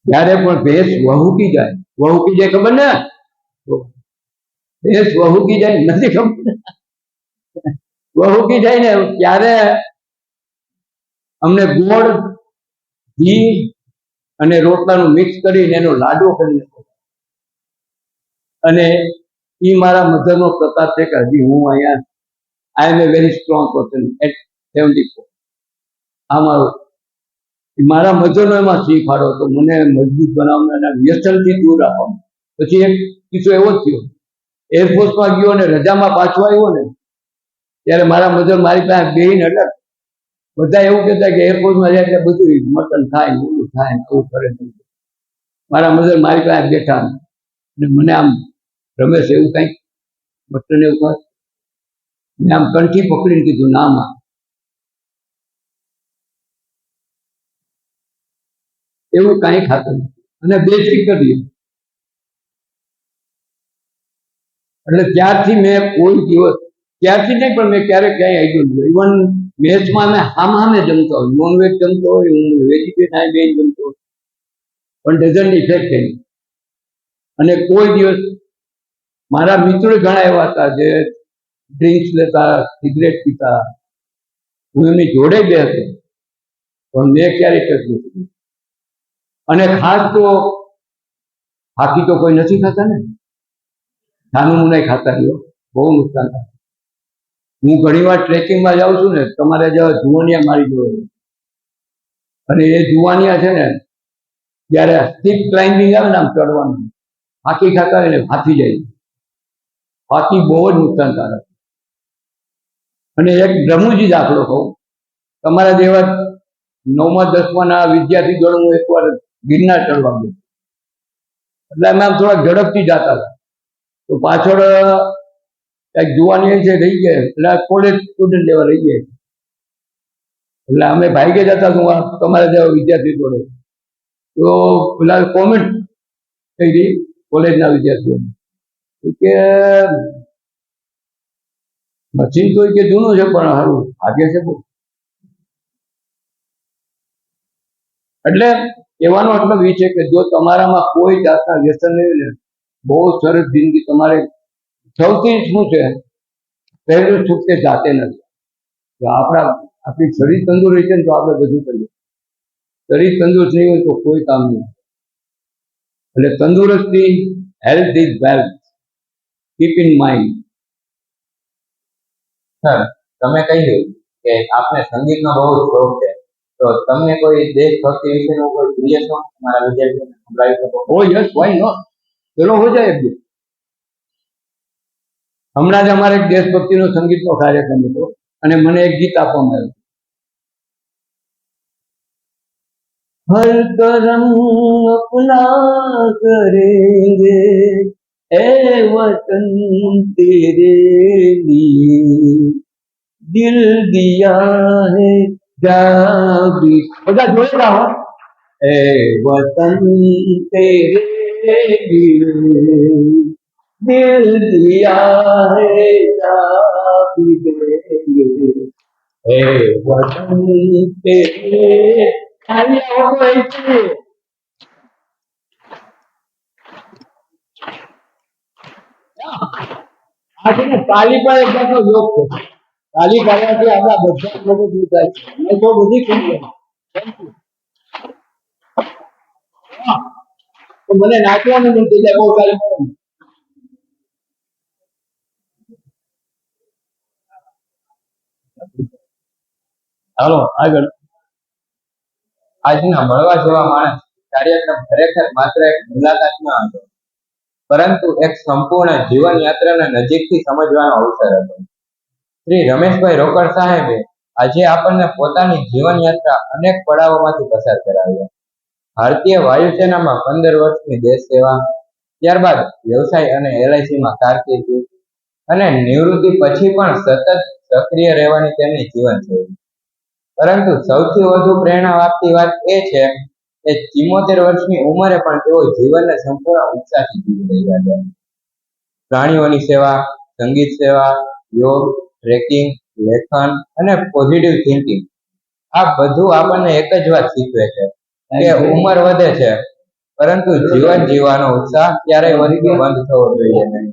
જ્યારે પણ ભેંસ વહુકી જાય ખબર ને, ભેંસ વહુકી જાય નથી ખબર, વહુકી જાય ને ત્યારે અમને ગોળ, ઘી અને રોટલાનું મિક્સ કરીને એનો લાડવો કરીને, અને એ મારા મધરનો પ્રતાપ છે કે હજી હું અહીંયા આઈ એમ એ વેરી સ્ટ્રોંગ પર્સન એટ 74. આ મારા મધરનો એમાં સિંહ ફાળો હતો, મને મજબૂત બનાવવાના, વ્યસનથી દૂર રાખવાનો. પછી એક કિસ્સો એવો જ થયો, એરફોર્સમાં ગયો અને રજામાં પાછો આવ્યો ને ત્યારે મારા મધર મારી પાસે બેહીને, એટલે બધા એવું કહેતા કે એરફોર્સમાં જાય એટલે બધું મટન થાય, ઓલું થાય, આવું કરે. મારા મધર મારી પાસે બેઠા અને મને આમ રમેશ એવું કંઈક મટન એવું કર, મેં આમ કંઠી પકડીને કીધું ના માં, એવું કાંઈ ખાતું નથી, અને બેથી કરી. એટલે ત્યારથી મેં કોઈ દિવસ, ત્યારથી નહીં પણ મેં ક્યારેક ક્યાંય આવી ગયો. ઇવન મેચમાં મેં સામે જમતો હોય, નોનવેજ જમતો હોય, હું વેજીટેરિયન બેન જમતો હોય, પણ ડઝન્ટ ઇફેક્ટ થઈ. અને કોઈ દિવસ મારા મિત્રો ઘણા એવા હતા જે ડ્રિંક્સ લેતા, સિગરેટ પીતા, હું એમની જોડે બે હતો, પણ મેં ક્યારેય કર્યું નથી. અને ખાસ તો બાકી તો કોઈ નથી ખાતા ને, નાનું મુનાઈ ખાતા રહ્યો, બહુ નુકસાન થાય. હું ઘણી વાર ટ્રેકિંગમાં જાઉં છું ને, તમારે જેવા જુવાનિયા મારી જોડે, અને એ જુવાનિયા છે ને જ્યારે સ્ટીપ ક્લાઇમ્બિંગ આવે ને, આમ ચડવાનું, હાકી ખાતા હોય ને હાથી જાય, હાથી બહુ જ નુકસાનકારક. અને એક રમૂજી દાખલો કહું, તમારા જેવા 9મા 10માના વિદ્યાર્થી ગણ હું એકવાર ગિરનાર ચડવા ગયો, એટલે અમે આમ થોડા ઝડપથી જતા હતા, તો પાછળ એક જુવાની છે રહી ગયા, એટલે કોલેજ સ્ટુડન્ટ જેવા રહી ગયા, એટલે અમે ભાઈ જતા હું તમારા જેવા વિદ્યાર્થી જોડે, તો પેલા કોમેન્ટ થઈ હતી કોલેજના વિદ્યાર્થીઓ કે મશીન તો કે જૂનું છે પણ સારું ભાગે છે બહુ. એટલે કહેવાનો મતલબ એ છે કે જો તમારામાં કોઈ જાતના વ્યસન નહીં ને, બહુ સરસ જિંદગી તમારે. સૌથી શું છે, પહેલું સુખ કે જાતે નથી. આપણી શરીર તંદુરસ્ત છે ને તો આપણે બધું કરીએ, શરીર તંદુરસ્ત નહીં હોય તો કોઈ કામ નહીં. એટલે તંદુરસ્તી, health is wealth, keep in mind. Sir, તમે કહ્યું કે આપને સંગીતનો બહુ શોખ છે, તો તમને કોઈ દેશભક્તિ વિશેનો કોઈ પ્રિય સોંગ તમારા વિદ્યાર્થીઓને સંભળાવી શકો? ઓ યસ, વાય નોટ, ચલો હો જાય. હમણાં જ અમારે એક દેશભક્તિનો સંગીતનો કાર્યક્રમ હતો, અને મને એક ગીત આપવામાં આવ્યું, હર કરમ અપના કરેંગે એ વતન તેરે લીએ દિલ દિયા હૈ જાબી. બધા જોઈ રહ્યા હો, એ વતન તેરે લીએ દિલ દિયા હૈ જાબી દેંગે એ વતન તેરે. આ છે ને તાલી પર એક જાતનો યોગ છે, તાલી પાડવાથી આપણા બધા લોકો દૂર થાય છે, અને તો બધી કરી તો મને નાચવાનું મન થઈ જાય બહુ તાલી પાડવાનું. હાલો આગળ. આજના મળવા જેવા માણસ કાર્યક્રમ ખરેખર માત્ર એક મુલાકાત ન હતો, પરંતુ એક સંપૂર્ણ જીવન યાત્રાને નજીકથી સમજવાનો અવસર હતો. શ્રી રમેશભાઈ રોકડ સાહેબે આજે આપણને પોતાની જીવન યાત્રા અનેક પડાવોમાંથી પસાર કરાવ્યા. ભારતીય વાયુસેનામાં 15 વર્ષની દેશ સેવા, ત્યારબાદ વ્યવસાય અને LICમાં કારકિર્દી, અને નિવૃત્તિ પછી પણ સતત સક્રિય રહેવાની તેમની જીવનશૈલી. પરંતુ સૌથી વધુ પ્રેરણા આપતી વાત એ છે કે 74 વર્ષની ઉંમરે પણ તેઓ જીવનને સંપૂર્ણ ઉત્સાહથી જીવી રહ્યા છે. પ્રાણીઓની સેવા, સંગીત સેવા, યોગ, ટ્રેકિંગ, લેખન અને પોઝિટિવ થિંકિંગ, આ બધું આપણને એક જ વાત શીખવે છે કે ઉંમર વધે છે, પરંતુ જીવન જીવવાનો ઉત્સાહ ક્યારેય બંધ થવો જોઈએ નહીં.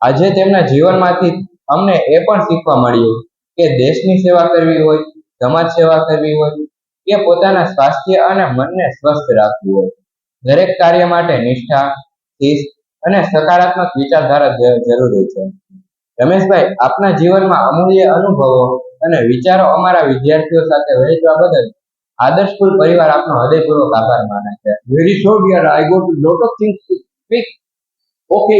આજે તેમના જીવનમાંથી અમને એ પણ શીખવા મળ્યું કે દેશની સેવા કરવી હોય, સમાજ સેવા કરવી હોય કે પોતાના સ્વાસ્થ્ય અને મનને સ્વસ્થ રાખવું હોય, દરેક કાર્ય માટે નિષ્ઠા, શિસ્ત અને સકારાત્મક વિચારધારા જરૂરી છે. રમેશભાઈ, આપના જીવનમાં અમૂલ્ય અનુભવો અને વિચારો અમારા વિદ્યાર્થીઓ સાથે વહેંચવા બદલ આદર્શ સ્કૂલ પરિવાર આપનો હૃદયપૂર્વક આભાર માને છે. વેરી શોર્ટ યાર, I got lot of things to speak. Okay.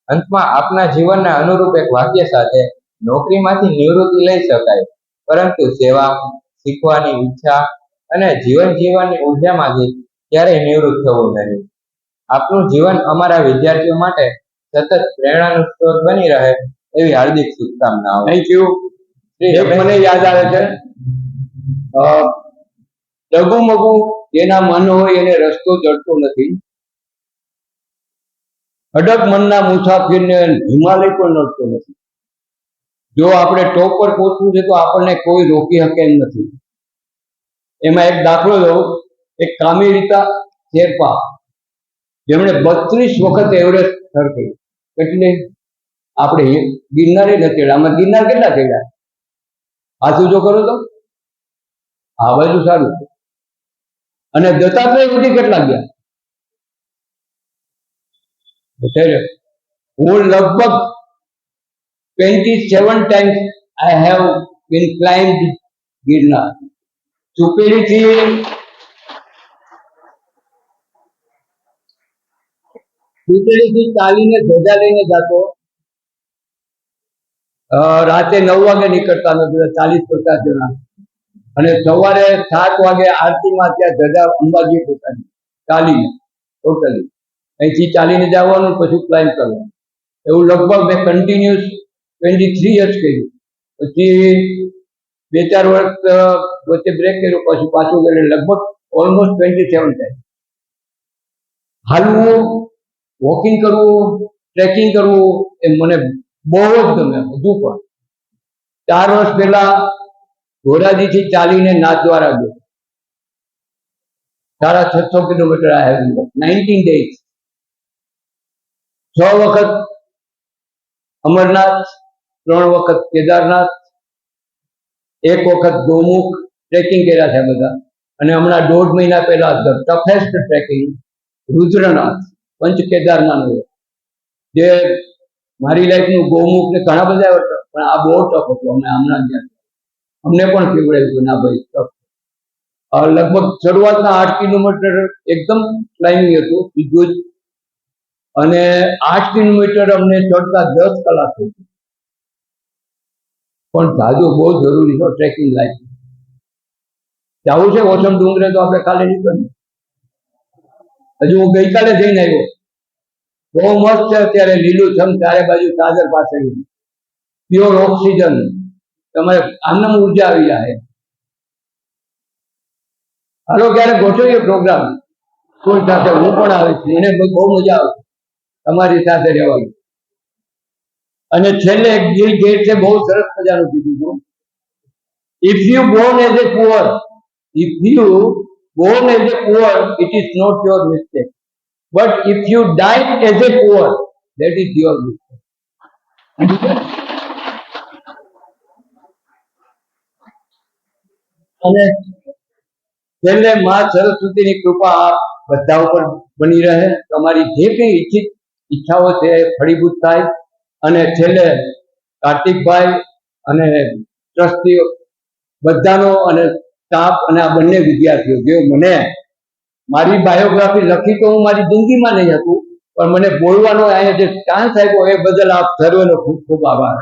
અંતમાં આપના જીવનના અનુરૂપ એક વાક્ય સાથે નોકરીમાંથી નિવૃત્તિ લઈ શકાય, પરંતુ સેવા, શીખવાની ઈચ્છા અને જીવન જીવવાની ઉર્જામાંથી ક્યારેય નિવૃત્ત થવું નહીં. આપનું જીવન અમારા વિદ્યાર્થીઓ માટે સતત પ્રેરણાનું સ્ત્રોત બની રહે એવી હાર્દિક શુભકામનાઓ. Thank you. મને યાદ આવે છે, ડગુમગુ જેના મન હોય એને રસ્તો જડતો નથી, અડગ મનના મુસાફિરને હિમાલય પણ નડતો નથી. જો આપણે ટોપ પર પહોંચવું છે તો આપણને કોઈ રોકી શકે એમ નથી. એમાં એક દાખલો લો, એક કામિરીતા શેરપા, જેમણે 32 વખત એવરેસ્ટ સર કર્યું. એટલે આપણે ગિરનારે નથી ચડ્યા. આમાં ગિરનાર કેટલા ચડ્યા? હાથ ઊંચો કરો તો આ બાજુ સારું. અને દત્તાત્રેય સુધી કેટલા ગયા? હું લગભગ 27 times I have been climbed Girnar. સુપેરીથી ચાલીને ધજા લઈને જતો, રાતે 9 વાગે નીકળતા નથી, 40-50 જણા, અને સવારે 7 વાગે આરતીમાં ત્યાં ધજા અંબાજી પોતાની ચાલીને ટોટલી અહીંથી ચાલીને જવાનું, પછી ક્લાઇમ્બ કરવાનું. એવું લગભગ મેં કન્ટિન્યુઅસ 23 years કર્યું. પછી 2-4 વર્ષ વચ્ચે બ્રેક કર્યો, પછી પાછું કર્યું. લગભગ ઓલમોસ્ટ 27 times. હાલવું, વોકિંગ કરવું, ટ્રેકિંગ કરવું એ મને બહુ જ ગમે. હજુ પણ 4 વર્ષ પહેલા ધોરાજીથી ચાલીને નાથદ્વારા ગયો. 650 kilometre I have walked 19 days. 6 વખત અમરનાથ, 3 વખત કેદારનાથ, 1 વખત ગૌમુખ ટ્રેકિંગ કર્યા છે બધા. અને હમણાં 1.5 મહિના પહેલા ટફેસ્ટ ટ્રેકિંગ રુદ્રનાથ પંચ કેદારમાંનું, જે મારી લાઈફનું ગૌમુખ ને ઘણા બધા હતા, પણ આ બહુ ટફ હતું. અમે હમણાં ગયા, અમને પણ કેવડાવ્યું ના ભાઈ ટફ. લગભગ શરૂઆતના 8 કિલોમીટર એકદમ ક્લાઇમ્બિંગ હતું સીધું જ, અને 8 કિલોમીટર અમને ચડતા 10 કલાક થઈ ગઈ. પણ જાજો બહુ જરૂરી છે ટ્રેકિંગ લાઈફ. જવું છે ઓછમ ડુંગરે તો આપણે કાલે નીકળીએ. હજુ હું ગઈકાલે જઈને આવ્યો, બહુ મસ્ત છે અત્યારે, લીલુંછમ ચારે બાજુ ચાદર પાસે, પ્યોર ઓક્સિજન, તમારે આનંદ ઉર્જા આવી જાય. હાલો ક્યારે ગોઠવીએ પ્રોગ્રામ કોઈ સાથે, હું પણ આવી છું, મને બહુ મજા આવે તમારી સાથે રહેવાની. અને છેલ્લે ગિલ ગેટ્સે બહુ સરસ મજાનું કીધું હતું, if you Born as a poor, if you born as a poor, it is not your mistake. But if you die as a poor, that is your mistake. અને છેલ્લે માં સરસ્વતીની કૃપા બધા ઉપર બની રહે. તમારી જે કંઈ ઈચ્છાઓ છે ફળીભૂત થાય. અને છેલ્લે કાર્તિકભાઈ અને ટ્રસ્ટીઓ બધાનો અને સ્ટાફ અને આ બંને વિદ્યાર્થીઓ જે મને મારી બાયોગ્રાફી લખી તો હું મારી જિંદગીમાં નહીં હતું, પણ મને બોલવાનો અહીંયા જે ચાન્સ આપ્યો એ બદલ આપ સર્વેનો ખૂબ ખૂબ આભાર.